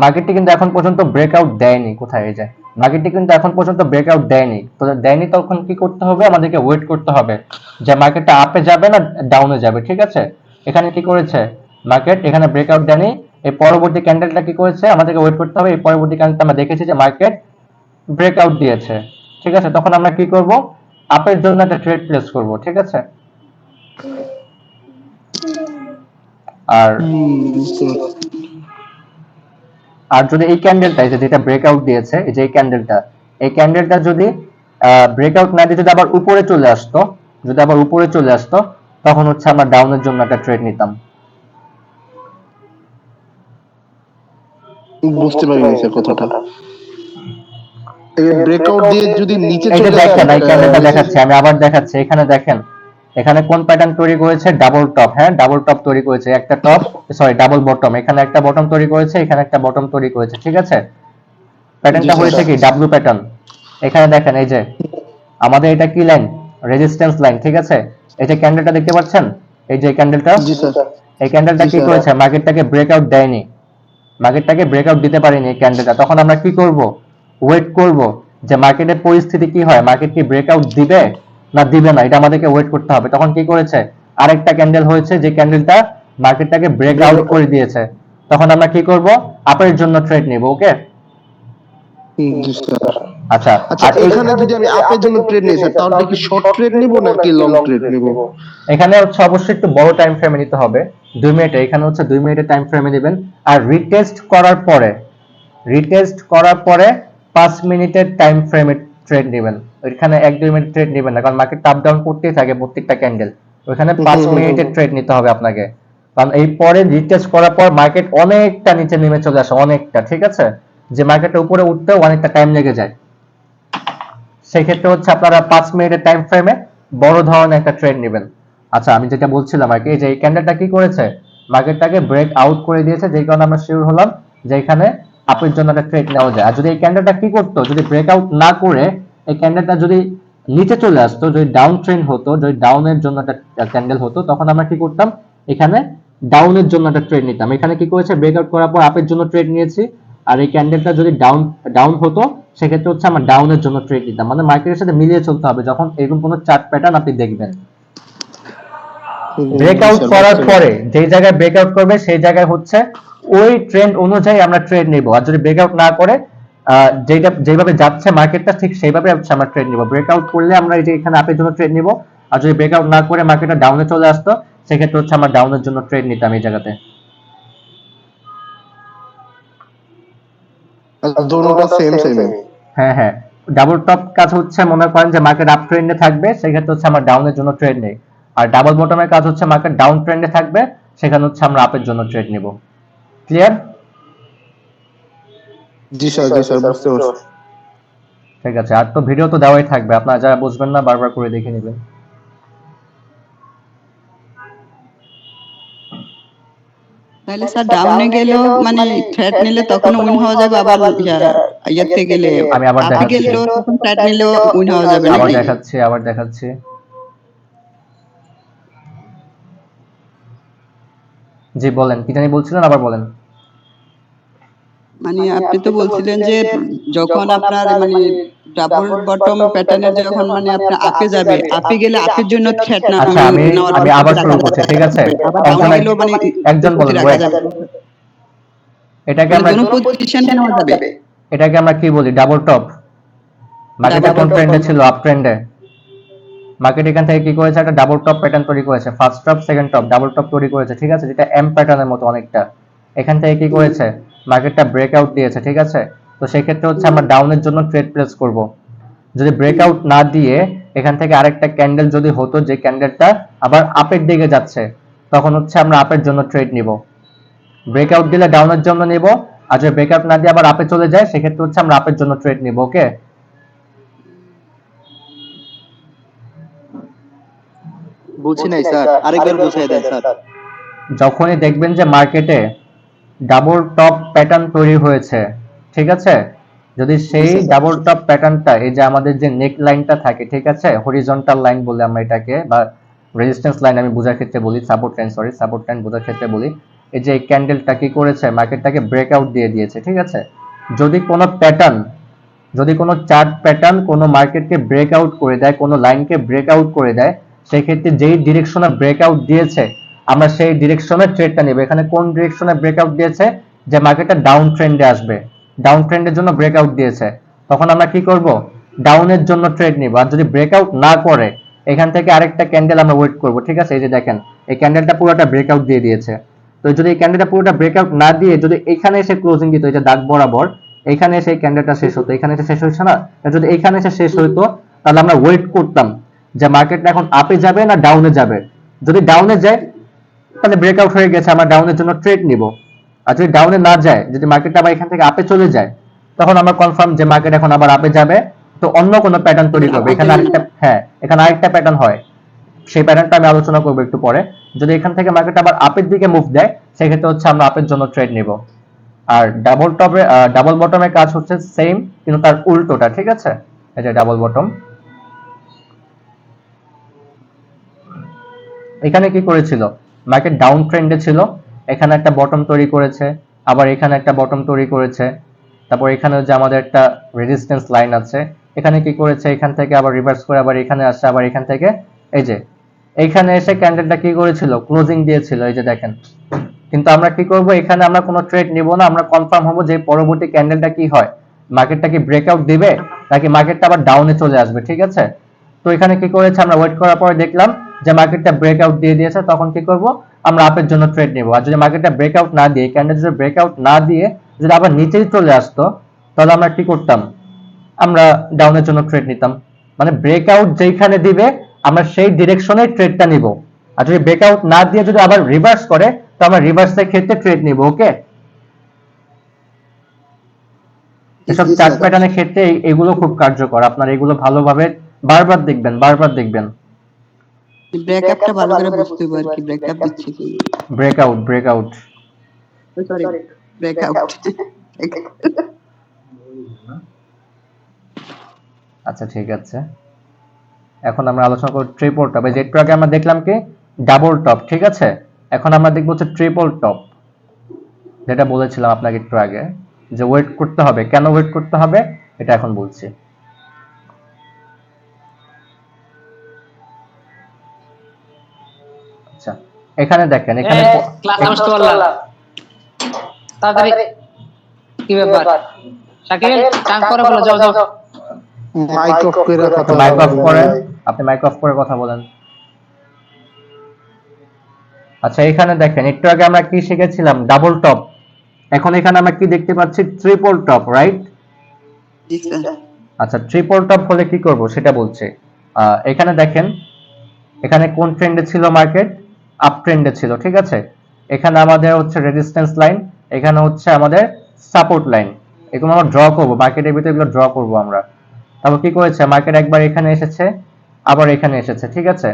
মার্কেটটি কিন্তু এখন পর্যন্ত ব্রেকআউট দেয়নি, কোথায় এই যায়, মার্কেটটি কিন্তু এখন পর্যন্ত ব্রেকআউট দেয়নি, তো দেয়নি তখন কি করতে হবে, আমাদেরকে ওয়েট করতে হবে যে মার্কেটটা আপে যাবে না ডাউনে যাবে, ঠিক আছে? এখানে কি করেছে মার্কেট, এখানে ব্রেকআউট দেয়নি, এই পরবর্তী ক্যান্ডেলটা কি করেছে, আমাদেরকে ওয়েট করতে হবে, এই পরবর্তী ক্যান্ডেলটা আমরা দেখেছি যে মার্কেট ব্রেকআউট দিয়েছে, ঠিক আছে? তখন আমরা কি করব, আপের জন্য একটা ট্রেড প্লেস করব, ঠিক আছে? আর বুঝতে পারছি। আর যদি এই ক্যান্ডেলটা যেটা ব্রেকআউট দিয়েছে, এই যে এই ক্যান্ডেলটা যদি ব্রেকআউট না দিয়ে যদি আবার উপরে চলে আসতো, তখন হচ্ছে আমরা ডাউনের জন্য একটা ট্রেড নিতাম। বুঝতে পারিনি স্যার কথাটা। ব্রেকআউট দিয়ে যদি নিচে এই যে চলে দেখেন যায় এই ক্যান্ডেলটা দেখাচ্ছি, আমি আবার দেখাচ্ছি, এখানে দেখেন এখানে কোন প্যাটার্ন তৈরি করেছে, ডাবল টপ, হ্যাঁ ডাবল টপ তৈরি করেছে, একটা টপ, সরি ডাবল বটম, এখানে একটা বটম তৈরি করেছে, এখানে একটা বটম তৈরি করেছে, ঠিক আছে? প্যাটার্নটা জি, হয়েছে স্যার। কি ডাব্লু প্যাটার্ন। এখানে দেখেন এই যে আমাদের এটা কি লাইন, রেজিস্ট্যান্স লাইন, ঠিক আছে? এই যে ক্যান্ডেলটা দেখতে পাচ্ছেন, এই যে ক্যান্ডেলটা, জি স্যার। এই ক্যান্ডেলটা জি, কি স্যার। করেছে, মার্কেটটাকে ব্রেকআউট দেয়নি, দিতে পারেনি এই ক্যান্ডেলটা, তখন আমরা কি করব, ওয়েট করব যে মার্কেটের পরিস্থিতি কি হয়, মার্কেট কি ব্রেকআউট দিবে না দিবে না, এটা আমাদেরকে ওয়েট করতে হবে। তখন কি করেছে, আরেকটা ক্যান্ডেল হয়েছে যে ক্যান্ডেলটা মার্কেটটাকে ব্রেকআউট করে দিয়েছে, তখন আমরা কি করব, আপের জন্য ট্রেড নিব, ওকে? জি স্যার। আচ্ছা, আচ্ছা, আর এখানে যদি আমি আপের জন্য ট্রেড নিই স্যার, তাহলে কি শর্ট ট্রেড নিব নাকি লং ট্রেড নিব? এখানে হচ্ছে অবশ্যই একটু বড় টাইম ফ্রেমে নিতে হবে, 2 মিনিটে, এখানে হচ্ছে 2 মিনিটের টাইম ফ্রেমে নেবেন। আর রিটেস্ট করার পরে 5 মিনিটের টাইম ফ্রেমে ট্রেড নেবেন, এখানে 1-2 মিনিট ট্রেড নেবেন না, কারণ মার্কেট আপ ডাউন করতেই থাকে প্রত্যেকটা ক্যান্ডেল, ওখানে 5 মিনিটের ট্রেড নিতে হবে আপনাকে, কারণ এই পরে রিটেস্ট করার পর মার্কেট অনেকটা নিচে নেমে চলে আসে, অনেকটা, ঠিক আছে? যে মার্কেটের উপরে উঠতেও অনেকটা টাইম লেগে যায়, সেক্ষেত্রে হচ্ছে আপনারা 5 মিনিটের টাইম ফ্রেমে বড় ধরনের একটা ট্রেড নেবেন। আচ্ছা, আমি যেটা বলছিলাম আর কি, যে এই ক্যান্ডেলটা কি করেছে, মার্কেটটাকে ব্রেক আউট করে দিয়েছে, যেই কারণে আমরা শিওর হলাম যে এখানে আপের জন্য একটা ট্রেড নেওয়া যায়। আর যদি এই ক্যান্ডেলটা কি করতো, যদি ব্রেক আউট না করে এই ক্যান্ডেলটা যদি নিচে চলে আসতো, যদি ডাউন ট্রেন্ড হতো, যদি ডাউনের জন্য একটা ক্যান্ডেল হতো, তখন আমরা কি করতাম, এখানে ডাউনের জন্য একটা ট্রেড নিতাম। এখানে কি করেছে, ব্রেকআউট করার পর আপের জন্য ট্রেড নিয়েছি, আর এই ক্যান্ডেলটা যদি ডাউন হতো, সেক্ষেত্রে হচ্ছে আমরা ডাউনের জন্য ট্রেড নিতাম। মানে মার্কেটের সাথে মিলিয়ে চলতে হবে যখন এরকম কোনো চার্ট প্যাটার্ন আপনি দেখবেন। ব্রেকআউট করার পরে যেই জায়গায় ব্রেকআউট করবে সেই জায়গায় হচ্ছে ওই ট্রেন্ড অনুযায়ী আমরা ট্রেড নিব, আর যদি ব্রেকআউট না করে যেভাবে যাচ্ছে মার্কেটটা ঠিক সেইভাবে হচ্ছে আমরা ট্রেড নিব। ব্রেকআউট করলে আমরা এই যে এখানে আপের জন্য ট্রেড নিব, আর যদি ব্রেকআউট না করে মার্কেটটা ডাউনে চলে আসতো, সেক্ষেত্রে হচ্ছে আমরা ডাউনের জন্য ট্রেড নিতাম এই জায়গাতে। দোনোটা সেম সেম। হ্যাঁ হ্যাঁ, ডাবল টপ কাজ হচ্ছে মনে করেন যে মার্কেট আপ ট্রেন্ডে থাকবে, সেক্ষেত্রে হচ্ছে আমরা ডাউনের জন্য ট্রেড নেই। আর ডাবল বটমের কাজ হচ্ছে মার্কেট ডাউন ট্রেন্ডে থাকবে, সেখানে হচ্ছে আমরা আপের জন্য ট্রেড নিব। ক্লিয়ার? জি স্যার, জি স্যার, বুঝতে পারছি। ঠিক আছে, আর তো ভিডিও তো দেওয়াই থাকবে, আপনারা যারা বুঝবেন না বারবার করে দেখে নেবেন। তাহলে স্যার ডাউনে গেলেও মানে থ্রেড নিলে তখন উইন হওয়া যাবে, আবার ইয়াতে গেলে আমি আবার আপে দেখাচ্ছি, গেলেও তখন থ্রেড নিলেও উইন হওয়া যাবে আবার নাকি? দেখাচ্ছি। জি বলেন, কি জানি বলছিলেন, আবার বলেন। মানে আপনি তো বলছিলেন যে যখন আপনার মানে ডাবল বটম প্যাটার্নে যখন মানে আপনার আপে যাবে, আপে গেলে আপের জন্য থ্রেড না আচ্ছা, আমি আবার শুরু করছি, ঠিক আছে? আবার টেনশন ডাউনে গেলেও মানে একজন বলেন, রাখা wait। যাবে, এটাকে মানে আমরা দুটো পজিশন নেওয়া যাবে। এটাকে আমরা কি বলি, ডাবল টপ। মার্কেটে কোন ট্রেন্ডে ছিল, আপ ট্রেন্ডে। মার্কেট এখান থেকে কি করেছে, একটা ডাবল টপ প্যাটার্ন তৈরি করেছে, first top second top double top তৈরি করেছে, ঠিক আছে? যেটা এম প্যাটার্নের মতো অনেকটা। এখান থেকে কি করেছে, মার্কেটটা ব্রেকআউট দিয়েছে, ঠিক আছে? তো সেই ক্ষেত্রে হচ্ছে আমরা ডাউনের জন্য ট্রেড প্লেস করব। যদি ব্রেকআউট না দিয়ে এখান থেকে আরেকটা ক্যান্ডেল যদি হতো, যে ক্যান্ডেলটা আবার আপের দিকে যাচ্ছে, তখন হচ্ছে আমরা আপের জন্য ট্রেড নিব। ব্রেকআউট দিলে ডাউনের জন্য নিব, আর যদি ব্রেকআউট না দিয়ে আবার আপে চলে যায়, সেক্ষেত্রে হচ্ছে আমরা আপের জন্য ট্রেড নিব, ওকে? বুঝি নাই স্যার, আরেকবার বুঝাই দেন স্যার। যখনই দেখবেন যে মার্কেটে ডাবল টপ প্যাটার্ন তৈরি হয়েছে, ঠিক আছে, যদি সেই স্যার। ডাবল টপ প্যাটার্নটা, এই যে আমাদের যে নেক লাইনটা থাকে, ঠিক আছে, হরিজন্টাল লাইন বলে আমরা এটাকে, বা রেজিস্ট্যান্স লাইন আমি বোঝার ক্ষেত্রে বলি, support line, sorry, support line বোঝার ক্ষেত্রে বলি, এই যে এই ক্যান্ডেলটা কি করেছে, মার্কেটটাকে ব্রেকআউট দিয়ে দিয়েছে, ঠিক আছে। যদি কোনো প্যাটার্ন, যদি কোনো চার্ট প্যাটার্ন কোনো মার্কেটকে ব্রেকআউট করে দেয়, কোনো লাইনকে ব্রেকআউট করে দেয়, সেই ক্ষেত্রে যেই ডিরেকশনে ব্রেকআউট দিয়েছে আমরা সেই ডিরেকশনে ট্রেডটা নেব। এখানে কোন ডিরেকশনে ব্রেকআউট দিয়েছে, যে মার্কেটটা ডাউন ট্রেন্ডে আসবে, ডাউন ট্রেন্ডের জন্য ব্রেকআউট দিয়েছে, তখন আমরা কি করব, ডাউনের জন্য ট্রেড নিব। আর যদি ব্রেকআউট না করে, এখান থেকে আরেকটা ক্যান্ডেল আমরা ওয়েট করব, ঠিক আছে। এই যে দেখেন, এই ক্যান্ডেলটা পুরোটা ব্রেকআউট দিয়ে দিয়েছে। তো যদি এই ক্যান্ডেলটা পুরোটা ব্রেকআউট না দিয়ে যদি এখানে এসে ক্লোজিং দিত, এই যে দাগ বরাবর, এখানে এসে এই ক্যান্ডেলটা শেষ হতো, এখানে এসে শেষ হচ্ছে না, যদি এখানে এসে শেষ হতো, তাহলে আমরা ওয়েট করতাম যে মার্কেটটা এখন আপে যাবে না ডাউনে যাবে। যদি ডাউনে যায় তাহলে ব্রেকআউট হয়ে গেছে, আমরা ডাউনের জন্য ট্রেড নিব। আর যদি ডাউনে না যায়, যদি মার্কেটটা আবার এখান থেকে আপে চলে যায়, তখন আমরা কনফার্ম যে মার্কেট এখন আবার আপে যাবে, তো অন্য কোনো প্যাটার্ন তৈরি করবে। এখানে আরেকটা, হ্যাঁ, এখানে আরেকটা প্যাটার্ন হয়, সেই প্যাটার্নটা আমি আলোচনা করবো একটু পরে। যদি এখান থেকে মার্কেট আবার আপের দিকে মুভ দেয়, সেক্ষেত্রে হচ্ছে আমরা আপের জন্য ট্রেড নিব। আর ডাবল টপে, ডাবল বটমের কাজ হচ্ছে সেম, কিন্তু তার উল্টোটা, ঠিক আছে। এই যে ডাবল বটম, এখানে কি করেছিল, মার্কেট ডাউন ট্রেন্ডে ছিল, এখানে একটা বটম তৈরি করেছে, আবার এখানে একটা বটম তৈরি করেছে, তারপর এখানে যে আমাদের একটা রেজিস্ট্যান্স লাইন আছে, এখানে কি করেছে, এখান থেকে আবার রিভার্স করে আবার এখানে আসছে, আবার এখান থেকে এই যে এইখানে এসে ক্যান্ডেলটা কি করেছিল, ক্লোজিং দিয়েছিল, এই যে দেখেন। কিন্তু আমরা কি করব, এখানে আমরা কোনো ট্রেড নিব না, আমরা কনফার্ম হব যে পরবর্তী ক্যান্ডেলটা কি হয়, মার্কেটটা কি ব্রেকআউট দিবে নাকি মার্কেটটা আবার ডাউনে চলে আসবে, ঠিক আছে। তো এখানে কি করেছে, আমরা ওয়েট করার পরে দেখলাম যে মার্কেটটা ব্রেকআউট দিয়ে দিয়েছে, তখন কি করব, আমরা আপের জন্য ট্রেড নিব। আর যদি মার্কেটটা ব্রেকআউট না দিয়ে, ক্যান্ডেল যদি ব্রেকআউট না দিয়ে যদি আবার নিচেই চলে আসতো, তাহলে আমরা কি করতাম, আমরা ডাউনের জন্য ট্রেড নিতাম। মানে ব্রেকআউট যেখানে দিবে আমরা সেই ডিরেকশনে ট্রেডটা নিব। আর যদি ব্রেকআউট না দিয়ে যদি আবার রিভার্স করে, তো আমরা রিভার্সের ক্ষেত্রে ট্রেড নিব। ওকে, এসব চার্ট প্যাটার্নের ক্ষেত্রে এগুলো খুব কার্যকর, আপনারা এগুলো ভালোভাবে বারবার দেখবেন, বারবার দেখবেন। ব্রেকআপটা ভালো করে বুঝতে হবে আর কি, ব্রেকআপ দিচ্ছে কি। Breakout, breakout, sorry, breakout. আচ্ছা ঠিক আছে। এখন আমরা আলোচনা করব ট্রিপল টপ। এই যে একটু আগে আমরা দেখলাম কি ডাবল টপ, ঠিক আছে। এখন আমরা দেখব হচ্ছে ট্রিপল টপ, যেটা বলেছিলাম আপনাকে একটু আগে, যে ওয়েট করতে হবে। কেন ওয়েট করতে হবে এটা এখন বলছি। আচ্ছা, এখানে দেখেন, এখানে ক্লাস নষ্ট করলাম তাড়াতাড়ি। কি ব্যাপার শাকিল, টান করে বলো, যাও যাও। মাইক অফ করে কথা মাইক অফ বলেন। করেন, আপনি মাইক অফ করে কথা বলেন। আচ্ছা, এখানে দেখেন, একটু আগে আমরা কি শিখেছিলাম, ডাবল টপ। এখন এখানে আমরা কি দেখতে পাচ্ছি, ট্রিপল টপ, রাইট। জি স্যার। আচ্ছা, ট্রিপল টপ হলে কি করব সেটা বলছে। এখানে দেখেন, এখানে কোন ট্রেন্ডে ছিল মার্কেট, আপ ট্রেন্ডে ছিল, ঠিক আছে। এখানে আমাদের হচ্ছে রেজিস্ট্যান্স লাইন, এখানে হচ্ছে আমাদের সাপোর্ট লাইন। এগুলো আমরা ড্র করব, মার্কেটের ভিতরে এগুলো ড্র করব আমরা। তারপর কি করেছে, মার্কেট একবার এখানে এসেছে, আবার এখানে এসেছে, ঠিক আছে।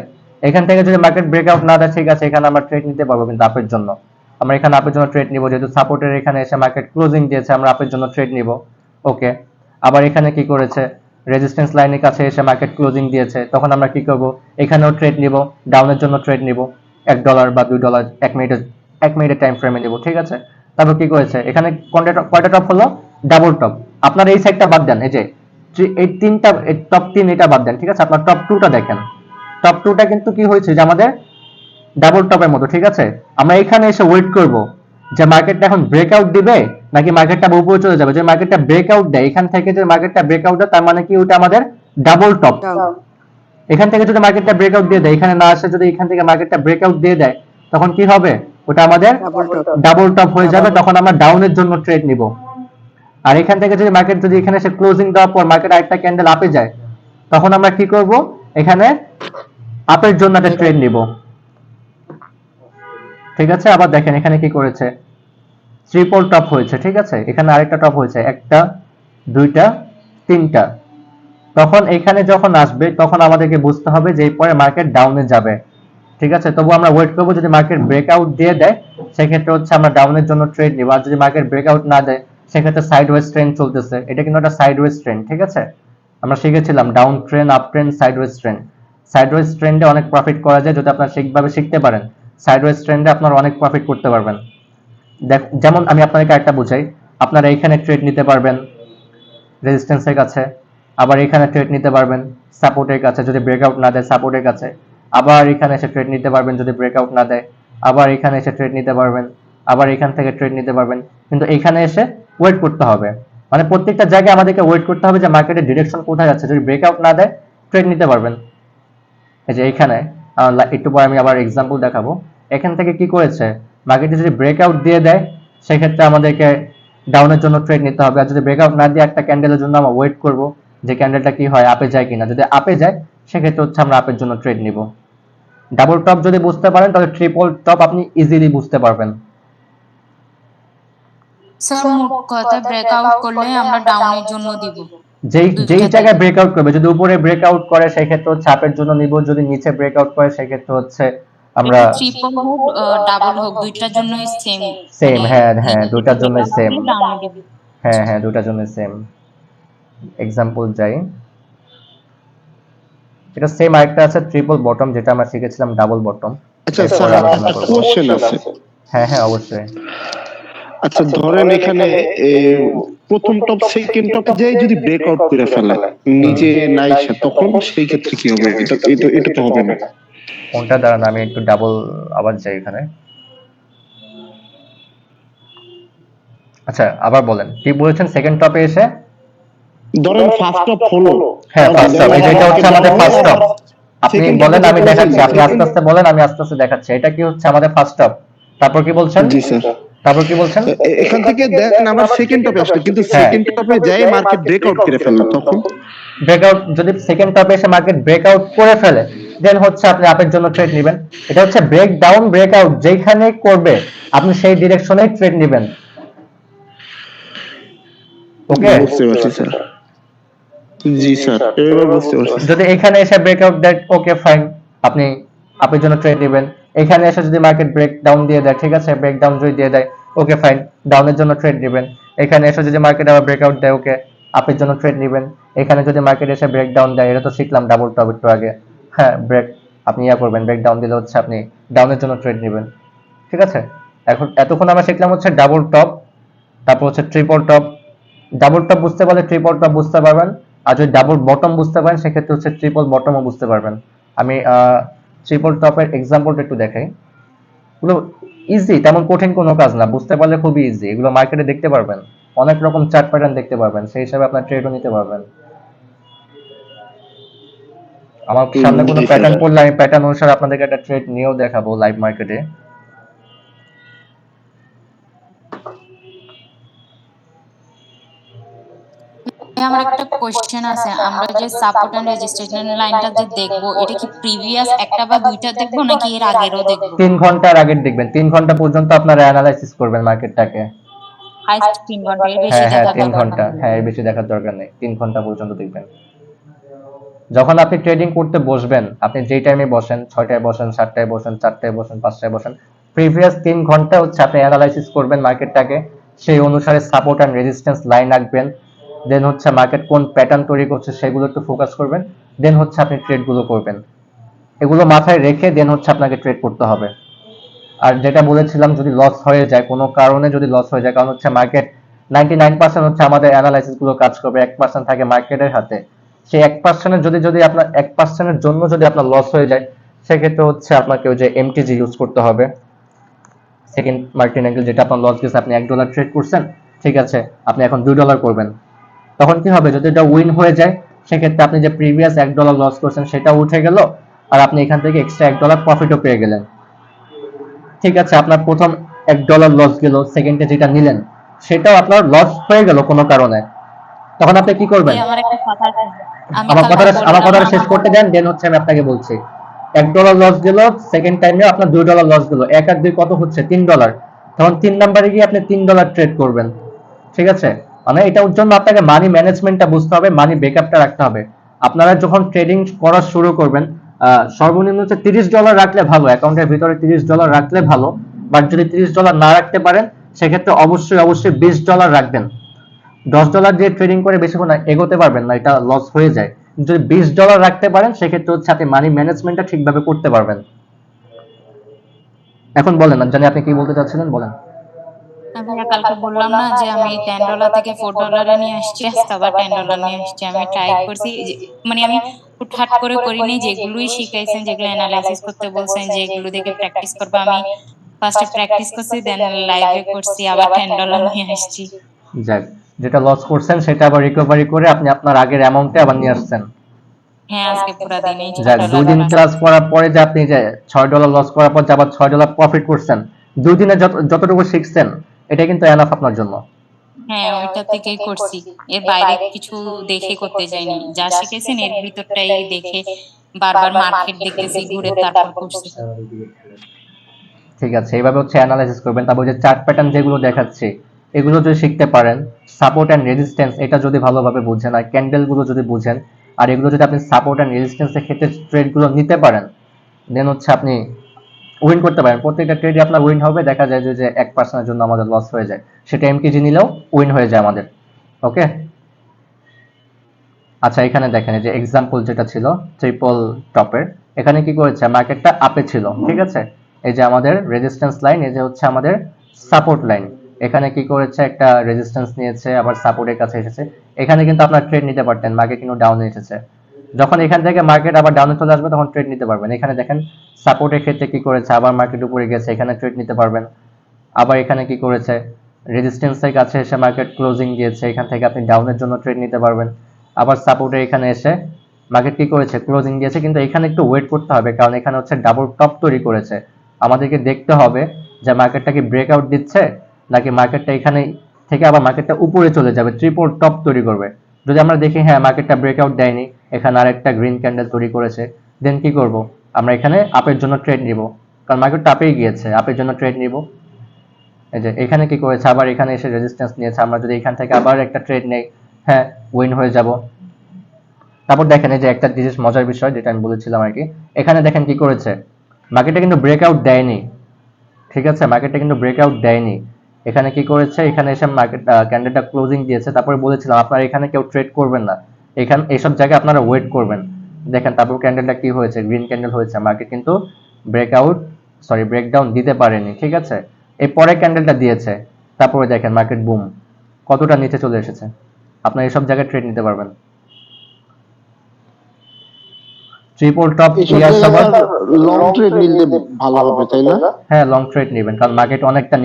এখান থেকে যদি মার্কেট ব্রেকআউট না দেয়, ঠিক আছে, এখানে আমরা ট্রেড নিতে পারবো, কিন্তু আপের জন্য আমরা এখানে আপের জন্য ট্রেড নিব, যেহেতু সাপোর্টের এখানে এসে মার্কেট ক্লোজিং দিয়েছে, আমরা আপের জন্য ট্রেড নিব। ওকে, আবার এখানে কি করেছে, রেজিস্ট্যান্স লাইনের কাছে এসে মার্কেট ক্লোজিং দিয়েছে, তখন আমরা কি করব, এখানেও ট্রেড নিব, ডাউনের জন্য ট্রেড নিব, $1 বা $2 এক মিনিটের টাইম ফ্রেমে নিব, ঠিক আছে। তারপর কি করেছে, এখানে কয়টা টপ হলো, ডাবল টপ। আপনার এই সাইডটা বাদ দেন, এই যে এই তিনটা, টপ 3 এটা বাদ দেন, ঠিক আছে। আপনার টপ 2টা দেখেন, টপ 2টা কিন্তু কি হয়েছে, যে আমাদের ডাবল টপের মতো, ঠিক আছে। আমরা এখানে এসে ওয়েট করব যে মার্কেটটা এখন ব্রেকআউট দিবে নাকি মার্কেটটা উপরে চলে যাবে। যে মার্কেটটা ব্রেকআউট দেয়, এখান থেকে যে মার্কেটটা ব্রেকআউট দেয়, তার মানে কি ওটা আমাদের ডাবল টপ। এখান থেকে যদি মার্কেটটা ব্রেকআউট দিয়ে দেয়, এখানে না আসে, যদি এখান থেকে মার্কেটটা ব্রেকআউট দিয়ে দেয়, তখন কি হবে, ওটা আমাদের ডাবল টপ হয়ে যাবে, তখন আমরা ডাউনের জন্য ট্রেড নিব। আর এখান থেকে যদি মার্কেট যদি এখানে এসে ক্লোজিং দেওয়ার পর মার্কেট আরেকটা ক্যান্ডেল আপে যায়, তখন আমরা কি করব, এখানে আপের জন্য একটা ট্রেড নিব, ঠিক আছে। আবার দেখেন এখানে কি করেছে, ট্রিপল টপ হয়েছে, ঠিক আছে। এখানে আরেকটা টপ হয়েছে, একটা, দুইটা, তিনটা। তখন এখানে যখন আসবে, তখন আমাদেরকে বুঝতে হবে যে এরপরে মার্কেট ডাউনে যাবে। ঠিক আছে, তবু আমরা ওয়েট করবো যদি মার্কেট ব্রেকআউট দিয়ে দেয় সেক্ষেত্রে হচ্ছে আমরা ডাউনের জন্য ট্রেড নিব, আর যদি মার্কেট ব্রেকআউট না দেয় সেক্ষেত্রে সাইডওয়েজ ট্রেন্ড চলতেছে, এটা কিন্তু একটা সাইডওয়েজ ট্রেন্ড। ঠিক আছে, আমরা শিখেছিলাম down trend, up trend, sideways trend. Sideways ট্রেন্ডে অনেক প্রফিট করা যায় যদি আপনারা ঠিকভাবে শিখতে পারেন, সাইডওয়েজ ট্রেন্ডে আপনারা অনেক প্রফিট করতে পারবেন। যেমন আমি আপনাদেরকে একটা বুঝাই, আপনারা এখানে ট্রেড নিতে পারবেন রেজিস্ট্যান্সের কাছে, আবার এখানে ট্রেড নিতে পারবেন সাপোর্টের কাছে যদি ব্রেকআউট না দেয় সাপোর্টের কাছে, আবার এখানে এসে ট্রেড নিতে পারবেন যদি ব্রেকআউট না দেয়, আবার এখানে এসে ট্রেড নিতে পারবেন, আবার এখান থেকে ট্রেড নিতে পারবেন, কিন্তু এখানে এসে ওয়েট করতে হবে। মানে প্রত্যেকটা জায়গায় আমাদেরকে ওয়েট করতে হবে যে মার্কেটের ডিরেকশন কোথায় যাচ্ছে, যদি ব্রেকআউট না দেয় ট্রেড নিতে পারবেন। এই যে এইখানে একটু পরে আমি আবার এক্সাম্পল দেখাবো, এখান থেকে কি করেছে মার্কেটে যদি ব্রেকআউট দিয়ে দেয় সেক্ষেত্রে আমাদেরকে ডাউনের জন্য ট্রেড নিতে হবে, আর যদি ব্রেকআউট না দিয়ে একটা ক্যান্ডেলের জন্য আমরা ওয়েট করব যে ক্যান্ডেলটা কি হয়, আপে যায় কিনা, যদি আপে যায় সেক্ষেত্রে হচ্ছে আমরা আপের জন্য ট্রেড নিব। ডাবল টপ যদি বুঝতে পারেন তাহলে ট্রিপল টপ আপনি ইজিলি বুঝতে পারবেন। স্যার মোট কথা ব্রেকআউট করলে আমরা ডাউনের জন্য দিব যেই দুইটা জায়গায় ব্রেকআউট করবে, যদি উপরে ব্রেকআউট করে সেক্ষেত্রে হচ্ছে আপের জন্য নিব, যদি নিচে ব্রেকআউট করে সেক্ষেত্রে হচ্ছে আমরা ট্রিপল হোক ডাবল হোক দুইটার জন্যই সেম সেম। হ্যাঁ হ্যাঁ, দুটার জন্যই সেম। ডাউনে দিব। হ্যাঁ হ্যাঁ, দুটার জন্য সেম। এক্সাম্পল যাই, এটা সেম আরেকটা আছে ট্রিপল বটম, যেটা আমরা শিখেছিলাম ডাবল বটম। আচ্ছা স্যার, একটা কোশ্চেন আছে। হ্যাঁ হ্যাঁ, অবশ্যই। আচ্ছা ধরেন এখানে প্রথম টপ সেকেন্ড টপ যাই যদি ব্রেকআউট করে ফেলে নিজে নাই সে, তখন সেই ক্ষেত্রে কি হবে? এটা তো হবে না। কোনটা দাঁড়ান, আমি একটু ডাবল আবার যাই এখানে। আচ্ছা আবার বলেন কি বলেছেন, সেকেন্ড টপে এসে ধরেন ফার্স্ট টপ হলো, হ্যাঁ ফার্স্ট টপ, এটা হচ্ছে আমাদের ফার্স্ট টপ। আপনি বলেন আমি দেখাচ্ছি, আপনি আস্তে আস্তে বলেন আমি আস্তে আস্তে দেখাচ্ছি। এটা কি হচ্ছে আমাদের ফার্স্ট টপ, তারপর কি বলছেন? জি স্যার। তারপর কি বলছেন? এখান থেকে দেখেন আবার সেকেন্ড টপে আসলো, কিন্তু সেকেন্ড টপে যাই মার্কেট ব্রেকআউট করে ফেললো, তখন ব্রেকআউট যদি সেকেন্ড টপে এসে মার্কেট ব্রেকআউট করে ফেলে দেন হচ্ছে আপনি আপের জন্য ট্রেড নেবেন। এটা হচ্ছে ব্রেক ডাউন ব্রেকআউট যেখানে করবে আপনি সেই ডিরেকশনে ট্রেড নেবেন। ওকে, বুঝতে পারছি স্যার। জি স্যার, এবার বুঝতে পারছি। যদি এখানে এসে ব্রেকআউট দেয় ওকে ফাইন, আপনি আপের জন্য ট্রেড নেবেন। এখানে এসে যদি মার্কেট ব্রেক ডাউন দিয়ে দেয়, ঠিক আছে, ব্রেক ডাউন যদি দিয়ে দেয় ওকে ফাইন, ডাউনের জন্য ট্রেড নেবেন। এখানে এসে যদি মার্কেট আবার ব্রেকআউট দেয় ওকে, আপের জন্য ট্রেড নেবেন। এখানে যদি মার্কেট এসে ব্রেক ডাউন দেয়, এটা তো শিখলাম ডাবল টপ একটু আগে, হ্যাঁ ব্রেক আপনি ইয়া করবেন, ব্রেক ডাউন দিলে হচ্ছে আপনি ডাউনের জন্য ট্রেড নেবেন। ঠিক আছে, এখন এতক্ষণ আমরা শিখলাম হচ্ছে ডাবল টপ, তারপর হচ্ছে ট্রিপল টপ। ডাবল টপ বুঝতে পারলে ট্রিপল টপ বুঝতে পারবেন, আর যদি ডাবল বটম বুঝতে পারেন সেক্ষেত্রে হচ্ছে ট্রিপল বটমও বুঝতে পারবেন। আমি ট্রিপল টপের এক্সাম্পলটা একটু দেখাই। এগুলো ইজি, তেমন কঠিন কোনো কাজ না, বুঝতে পারলে খুবই ইজি। এগুলো মার্কেটে দেখতে পারবেন, অনেক রকম চার্ট প্যাটার্ন দেখতে পারবেন, সেই হিসাবে আপনার ট্রেডও নিতে পারবেন। আমার সামনে কোনো প্যাটার্ন পড়লে আমি প্যাটার্ন অনুসারে আপনাদেরকে একটা ট্রেড নিয়েও দেখাবো লাইভ মার্কেটে। আমার একটা কোশ্চেন আছে, আমরা যে সাপোর্ট এন্ড রেজিস্ট্যান্স লাইনটা যে দেখবো এটা কি প্রিভিয়াস একটা বা দুইটা দেখবো নাকি এর আগেরও দেখবো? 3 ঘন্টার আগের দেখবেন, 3 ঘন্টা পর্যন্ত আপনারা অ্যানালাইসিস করবেন মার্কেটটাকে। হাইস্ট 3 ঘন্টা, এর বেশি হ্যাঁ হ্যাঁ, দেখার 3 দরকার ঘন্টা, নেই। হ্যাঁ এর বেশি দেখার দরকার নেই, 3 ঘন্টা পর্যন্ত দেখবেন। যখন আপনি ট্রেডিং করতে বসবেন, আপনি যেই টাইমে বসেন, 6টায় বসেন, 7টায় বসেন, 4টায় বসেন, 5টায় বসেন, প্রিভিয়াস 3 ঘন্টা হচ্ছে আপনি অ্যানালাইসিস করবেন মার্কেটটাকে, সেই অনুসারে সাপোর্ট এন্ড রেজিস্ট্যান্স লাইন রাখবেন। দেন হচ্ছে মার্কেট কোন প্যাটার্ন তৈরি করছে সেগুলো একটু ফোকাস করবেন, দেন হচ্ছে আপনি ট্রেডগুলো করবেন। এগুলো মাথায় রেখে দেন হচ্ছে আপনাকে ট্রেড করতে হবে। আর যেটা বলেছিলাম, যদি লস হয়ে যায় কোনো কারণে, যদি লস হয়ে যায়, কারণ হচ্ছে মার্কেট 99% হচ্ছে আমাদের অ্যানালাইসিস গুলো কাজ করবে, 1% থাকে মার্কেটের হাতে। সেই 1%-এর যদি আপনার 1%-এর জন্য যদি আপনার লস হয়ে যায় সেক্ষেত্রে হচ্ছে আপনাকে ওই যে এমটিজি ইউজ করতে হবে, সেকেন্ড মার্কেট অ্যাঙ্গেল, যেটা আপনার লস গেছে, আপনি $1 ট্রেড করছেন, ঠিক আছে, আপনি এখন $2 করবেন। তখন কি হবে, যদি এটা উইন হয়ে যায় সেক্ষেত্রে আপনি যে প্রিভিয়াস $1 লস করছেন সেটা উঠে গেল, আর আপনি এখান থেকে এক্সট্রা $1 প্রফিটও পেয়ে গেলেন। ঠিক আছে, আপনার প্রথম $1 লস গেল, সেকেন্ডে যেটা নিলেন সেটাও আপনার লস হয়ে গেল কোনো কারণে, তখন আপনি কি করবেন? আমার একটা কথা আছে, আমি আমার কালকে কথাটা বললাম শেষ করতে দেন, দেন হচ্ছে আমি আপনাকে বলছি। $1 লস গেল, সেকেন্ড টাইমে আপনার $2 লস গেল, 1 আর 2 কত হচ্ছে? $3। তখন 3 নাম্বারে গিয়ে আপনি $3 ট্রেড করবেন। ঠিক আছে, মানে এটার জন্য আপনাকে মানি ম্যানেজমেন্টটা বুঝতে হবে, মানি ব্যাকআপটা রাখতে হবে। আপনারা যখন ট্রেডিং করা শুরু করবেন সর্বনিম্ন হচ্ছে $30 রাখলে ভালো, অ্যাকাউন্টের ভিতরে $30 রাখলে ভালো। বাট যদি $30 না রাখতে পারেন সেক্ষেত্রে অবশ্যই অবশ্যই $20 রাখবেন। $10 দিয়ে ট্রেডিং করে বেশিক্ষণ এগোতে পারবেন না, এটা লস হয়ে যায়। যদি $20 রাখতে পারেন সেক্ষেত্রে হচ্ছে আপনি মানি ম্যানেজমেন্টটা ঠিকভাবে করতে পারবেন। এখন বলেন, না জানি আপনি কি বলতে চাচ্ছিলেন, বলেন। আমি কালকে বললাম না যে আমি $10 থেকে $4 নিয়ে আসছি, আজকে আবার $10 নিয়ে আসছি। আমি ট্রাই করছি মানে আমি হুটহাট করে করিনি, যেগুলোই শিখাইছেন, যেগুলো অ্যানালাইসিস করতে বলছেন, যেগুলো দেখে প্র্যাকটিস করবো, আমি ফার্স্টে প্র্যাকটিস করছি, দেন লাইভে করছি, আবার $10 নিয়ে আসছি। যাক, যেটা লস করছেন সেটা আবার রিকভারি করে আপনি আপনার আগের অ্যামাউন্টে আবার নিয়ে আসছেন। হ্যাঁ, আজকে পুরো দিনেই যাক, 2 দিন ক্লাস করার পরে যে আপনি যে $6 লস করার পর যে আবার $6 প্রফিট করছেন, 2 দিনে যতটুকু শিখছেন এটা কিন্তু এনাফ আপনার জন্য। হ্যাঁ, ওইটা থেকেই করছি, এর বাইরে কিছু দেখে করতে যাইনি। যা শিখেছেন এর ভিতরটাই দেখে বারবার মার্কেট দেখতেছি, ঘুরে তারপর করছি। ঠিক আছে, এইভাবে হচ্ছে অ্যানালাইসিস করবেন। তারপর যে চার্ট প্যাটার্ন যেগুলো দেখাচ্ছি এগুলো যদি শিখতে পারেন, সাপোর্ট অ্যান্ড রেজিস্ট্যান্স এটা যদি ভালোভাবে বুঝেন, আর ক্যান্ডেল গুলো যদি বুঝেন, আর এগুলো যদি আপনি সাপোর্ট অ্যান্ড রেজিস্ট্যান্সের ক্ষেত্রে ট্রেড গুলো নিতে পারেন, দেন হচ্ছে আপনি উইন করতে পারেন। প্রত্যেকটা ট্রেডে আপনার উইন হবে। দেখা যায় যে 1% জন্য আমাদের লস হয়ে যায়, সেটা এমকেজি নিলেও উইন হয়ে যায় আমাদের। ওকে, আচ্ছা এখানে দেখেন এই যে এক্সাম্পল যেটা ছিল ট্রিপল টপের, এখানে কি করেছে, মার্কেটটা আপে ছিল, ঠিক আছে। এই যে আমাদের রেজিস্ট্যান্স লাইন, এই যে হচ্ছে আমাদের সাপোর্ট লাইন, এখানে কি করেছে, একটা রেজিস্ট্যান্স নিয়েছে, আবার সাপোর্টের কাছে এসেছে। এখানে কিন্তু আপনার ট্রেড নিতে পারতেন, মার্কেট কিন্তু ডাউনে এসেছে। যখন এখান থেকে মার্কেট আবার ডাউনে চলে আসবে তখন ট্রেড নিতে পারবেন। এখানে দেখেন সাপোর্টের ক্ষেত্রে কি করেছে, আবার মার্কেট উপরে গেছে, এখানে ট্রেড নিতে পারবেন। আবার এখানে কি করেছে, রেজিস্ট্যান্সের কাছে এসে মার্কেট ক্লোজিং দিয়েছে, এখান থেকে আপনি ডাউনের জন্য ট্রেড নিতে পারবেন। আবার সাপোর্টে এখানে এসে মার্কেট কি করেছে, ক্লোজিং দিয়েছে, কিন্তু এখানে একটু ওয়েট করতে হবে, কারণ এখানে হচ্ছে ডাবল টপ তৈরি করেছে। আমাদেরকে দেখতে হবে যে মার্কেটটা কি ব্রেকআউট দিচ্ছে, নাকি মার্কেটটা এখানে থেকে আবার মার্কেটটা উপরে চলে যাবে, ট্রিপল টপ তৈরি করবে। যদি আমরা দেখি হ্যাঁ মার্কেটটা ব্রেকআউট দেয়নি, এখানে আরেকটা গ্রিন ক্যান্ডেল তৈরি করেছে, দেন কি করব, আমরা এখানে আপের জন্য ট্রেড নিব, কারণ মার্কেটটা আপেই গিয়েছে, আপের জন্য ট্রেড নিব। এই যে এখানে কি করেছে, আবার এখানে এসে রেজিস্ট্যান্স নিয়েছে, আমরা যদি এখান থেকে আবার একটা ট্রেড নেই, হ্যাঁ উইন হয়ে যাব। তারপর দেখেন এই যে একটা জিনিস মজার বিষয় যেটা আমি বলেছিলাম আর কি, এখানে দেখেন কি করেছে, মার্কেটটা কিন্তু ব্রেকআউট দেয়নি, ঠিক আছে, মার্কেটটা কিন্তু ব্রেকআউট দেয়নি। এখানে কি করেছে, এখানে এসে মার্কেট ক্যান্ডেলটা ক্লোজিং দিয়েছে, তারপরে বলেছিলাম আপনারা এখানে কেউ ট্রেড করবেন না, এখানে এইসব জায়গায় আপনারা ওয়েট করবেন। দেখেন তারপর ক্যান্ডেলটা কি হয়েছে, গ্রিন ক্যান্ডেল হয়েছে, মার্কেট কিন্তু ব্রেকডাউন দিতে পারেনি, ঠিক আছে। এই পরে ক্যান্ডেলটা দিয়েছে, তারপরে দেখেন মার্কেট বুম কতটা নিচে চলে এসেছে। আপনারা এইসব জায়গায় ট্রেড নিতে পারবেন। ট্রিপল টপ ইয়ার সবার লং ট্রেড নিলে ভালো হবে, তাই না? হ্যাঁ লং ট্রেড নেবেন, কারণ মার্কেট অনেকটা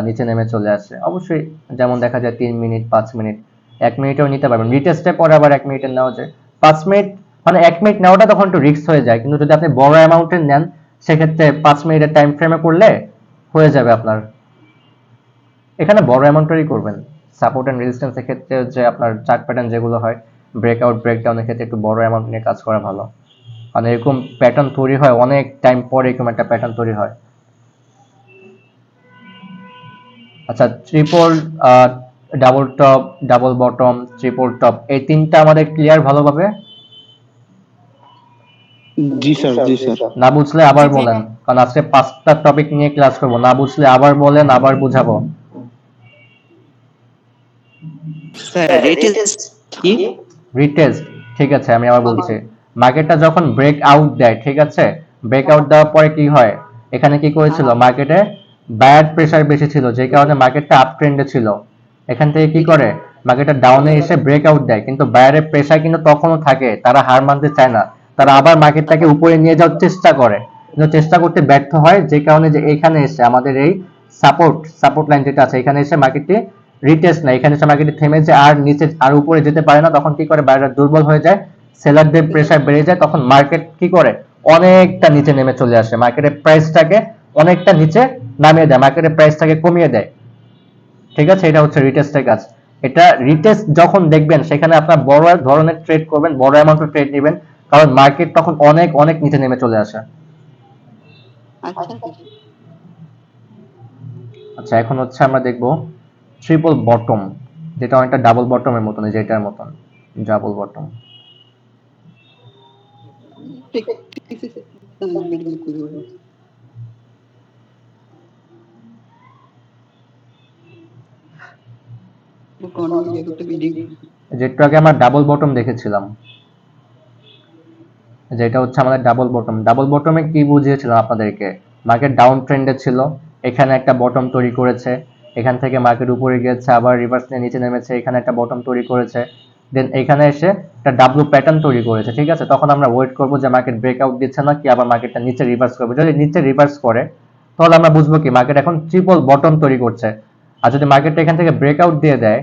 নিচে নেমে চলে আসে। অবশ্যই যেমন দেখা যায় 3 মিনিট 5 মিনিট, 1 মিনিটেও নিতে পারবেন, রিটেস্টে পরে আবার 1 মিনিটের নেওয়া যায়। 5 মিনিট মানে 1 মিনিট নেওয়াটা তখন একটু রিস্ক হয়ে যায়, কিন্তু যদি আপনি বড় অ্যামাউন্টের নেন সেক্ষেত্রে 5 মিনিটের টাইম ফ্রেমে করলে হয়ে যাবে আপনার। এখানে বড় অ্যামাউন্টেরই করবেন। সাপোর্ট এন্ড রেজিস্ট্যান্সের ক্ষেত্রে যে আপনার চার্ট প্যাটার্ন যেগুলো হয় ব্রেকআউট ব্রেকডাউনের ক্ষেত্রে একটু বড় অ্যামাউন্ট নিয়ে কাজ করা ভালো, মানে এরকম প্যাটার্ন তৈরি হয় অনেক টাইম পরে, এরকম একটা প্যাটার্ন তৈরি হয়। আচ্ছা, triple double top, double bottom, triple top, এই তিনটা আমাদের ক্লিয়ার ভালোভাবে? জি স্যার, জি স্যার। না বুঝলে আবার বলেন, কারণ আজকে 5টা টপিক নিয়ে ক্লাস করব, না বুঝলে আবার বলেন, আবার বুঝাবো। স্যার রিটেস্ট কি? রিটেস্ট, ঠিক আছে আমি আবার বলছি। মার্কেটটা যখন ব্রেক আউট দেয়, ঠিক আছে, ব্রেক আউট দেওয়ার পরে কি হয়, এখানে কি করেছিল, মার্কেটে বায়ার প্রেসার বেশি ছিল, যে কারণে মার্কেটটা আপ ট্রেন্ডে ছিল। এখান থেকে কি করে, মার্কেটটা ডাউনে এসে ব্রেক আউট দেয়, কিন্তু বায়ারের প্রেসার কিন্তু তখনও থাকে, তারা হার মানতে চায় না, তারা আবার মার্কেটটাকে উপরে নিয়ে যাওয়ার চেষ্টা করে, কিন্তু চেষ্টা করতে ব্যর্থ হয়, যে কারণে যে এখানে এসে আমাদের এই সাপোর্ট লাইন যেটা আছে, এখানে এসে মার্কেটটি রিটেস্ট না, এখানে এসে মার্কেটটি থেমেছে, আর নিচে আর উপরে যেতে পারে না, তখন কি করে, বায়াররা দুর্বল হয়ে যায়, সেলারদের প্রেসার বেড়ে যায়, তখন মার্কেট কি করে, অনেকটা নিচে নেমে চলে আসে, মার্কেটের প্রাইসটাকে অনেকটা নিচে নামিয়ে দেয়, মার্কেটের প্রাইসটাকে কমিয়ে দেয়, ঠিক আছে। এটা হচ্ছে রিটেস্টের কাজ। এটা রিটেস্ট যখন দেখবেন সেখানে আপনার বড় ধরনের ট্রেড করবেন, বড় অ্যামাউন্টের ট্রেড নেবেন, কারণ মার্কেট তখন অনেক অনেক নিচে নেমে চলে আসে। আচ্ছা, আচ্ছা, এখন হচ্ছে আমরা দেখব ট্রিপল বটম, যেটা অনেকটা ডাবল বটমের মতন, যেটার মতন ডাবল বটম। ঠিক ঠিক আছে মেডিকেল করব কোন ইয়ে করতে ভিডিও যে একটু আগে আমরা ডাবল বটম দেখেছিলাম, যেটা হচ্ছে আমাদের ডাবল বটম। ডাবল বটমে কি বুঝিয়েছিলাম আপনাদেরকে? মার্কেট ডাউন ট্রেন্ডে ছিল, এখানে একটা বটম তৈরি করেছে, এখান থেকে মার্কেট উপরে গিয়েছে, আবার রিভার্স নিয়ে নিচে নেমেছে, এখানে একটা বটম তৈরি করেছে, দেন এখানে এসে একটা ডাব্লু প্যাটার্ন তৈরি করেছে, ঠিক আছে? তখন আমরা ওয়েট করবো যে মার্কেট ব্রেকআউট দিচ্ছে না কি আবার মার্কেটটা নিচে রিভার্স করবে। যদি নিচে রিভার্স করে তাহলে আমরা বুঝবো কি মার্কেট এখন ট্রিপল বটম তৈরি করছে। আর যদি মার্কেটটা এখান থেকে ব্রেকআউট দিয়ে দেয়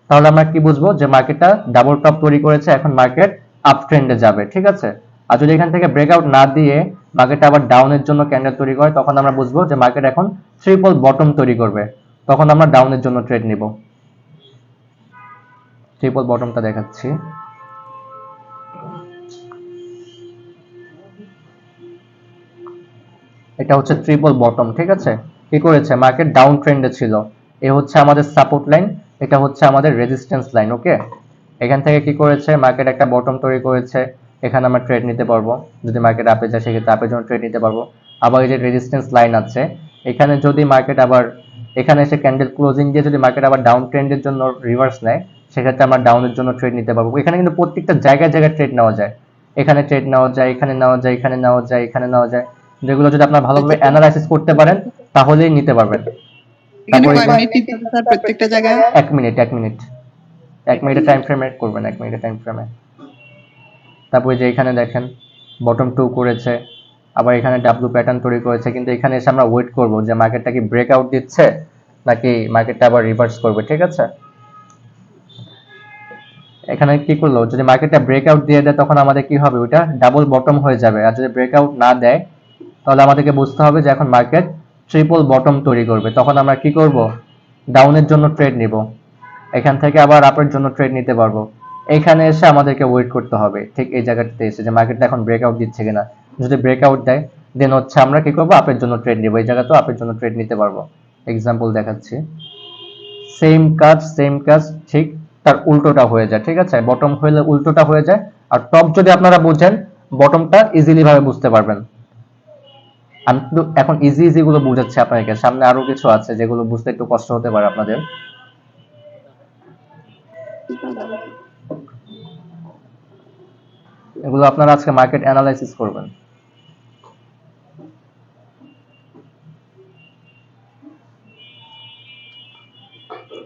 তাহলে আমরা কি বুঝবো যে মার্কেটটা ডাবল টপ তৈরি করেছে, এখন মার্কেট আপ ট্রেন্ডে যাবে, ঠিক আছে? আর যদি এখান থেকে ব্রেকআউট না দিয়ে মার্কেট আবার ডাউনের জন্য ক্যান্ডেল তৈরি করে তখন আমরা বুঝবো যে মার্কেট এখন ট্রিপল বটম তৈরি করবে, তখন আমরা ডাউনের জন্য ট্রেড নিব। ট্রিপল বটমটা দেখাচ্ছি। এটা হচ্ছে ট্রিপল বটম, ঠিক আছে? কি করেছে? মার্কেট ডাউন ট্রেন্ডে ছিল, এ হচ্ছে আমাদের সাপোর্ট লাইন, এটা হচ্ছে আমাদের রেজিস্ট্যান্স লাইন, ওকে? এখান থেকে কি করেছে? মার্কেট একটা বটম তৈরি করেছে, এখানে আমরা ট্রেড নিতে পারবো। যদি মার্কেট আপে যায় সেক্ষেত্রে আপের জন্য ট্রেড নিতে পারবো। আবার এই যে রেজিস্ট্যান্স লাইন আছে, এখানে যদি মার্কেট আবার এখানে এসে ক্যান্ডেল ক্লোজিং দিয়ে যদি মার্কেট আবার ডাউন ট্রেন্ডের জন্য রিভার্স নেয় সেক্ষেত্রে আমরা ডাউনের জন্য ট্রেড নিতে পারবো। এখানে কিন্তু প্রত্যেকটা জায়গায় জায়গায় ট্রেড নেওয়া যায়, এখানে ট্রেড নেওয়া যায়, এখানে নেওয়া যায়, এখানে নেওয়া যায়, এখানে নেওয়া যায়। যেগুলো যদি আপনারা ভালোভাবে অ্যানালাইসিস করতে পারেন তাহলেই নিতে পারবেন। এখানে তারপরে কয় মিনিট টিকতে হবে স্যার প্রত্যেকটা জায়গায়? 1 মিনিট 1 মিনিট 1 মিনিটের টাইম ফ্রেমে করবেন, 1 মিনিটের টাইম ফ্রেমে। তারপরে যে এখানে দেখেন বটম 2 করেছে, আবার এখানে ডাব্লু প্যাটার্ন তৈরি করেছে, কিন্তু এখানে এসে আমরা ওয়েট করব যে মার্কেটটা কি ব্রেকআউট দিচ্ছে নাকি মার্কেটটা আবার রিভার্স করবে, ঠিক আছে? এখানে কি করলো? যদি মার্কেটটা ব্রেকআউট দিয়ে দেয় তখন আমাদের কি হবে? ওটা ডাবল বটম হয়ে যাবে। আর যদি ব্রেকআউট না দেয় তাহলে আমাদেরকে বুঝতে হবে যে এখন মার্কেট ট্রিপল বটম তৈরি করবে, তখন আমরা কি করব? ডাউনের জন্য ট্রেড নিব, এখান থেকে আবার আপের জন্য ট্রেড নিতে পারবো। এখানে এসে আমাদেরকে ওয়েট করতে হবে ঠিক এই জায়গাটাতে এসে যে মার্কেটটা এখন ব্রেকআউট দিচ্ছে কিনা। যদি ব্রেকআউট দেয় দেন হচ্ছে আমরা কি করবো? আপের জন্য ট্রেড নিব, এই জায়গাতেও আপের জন্য ট্রেড নিতে পারবো। এক্সাম্পল দেখাচ্ছি, সেম কাজ ঠিক তার উল্টোটা হয়ে যায়, ঠিক আছে? বটম হলে উল্টোটা হয়ে যায়। আর টপ যদি আপনারা বুঝেন বটমটা ইজিলি ভাবে বুঝতে পারবেন। আমি কিন্তু এখন ইজি গুলো বুঝাচ্ছি আপনাদেরকে, সামনে আরো কিছু আছে যেগুলো বুঝতে একটু কষ্ট হতে পারে আপনাদের। এগুলো আপনারা আজকে মার্কেট অ্যানালাইসিস করবেন।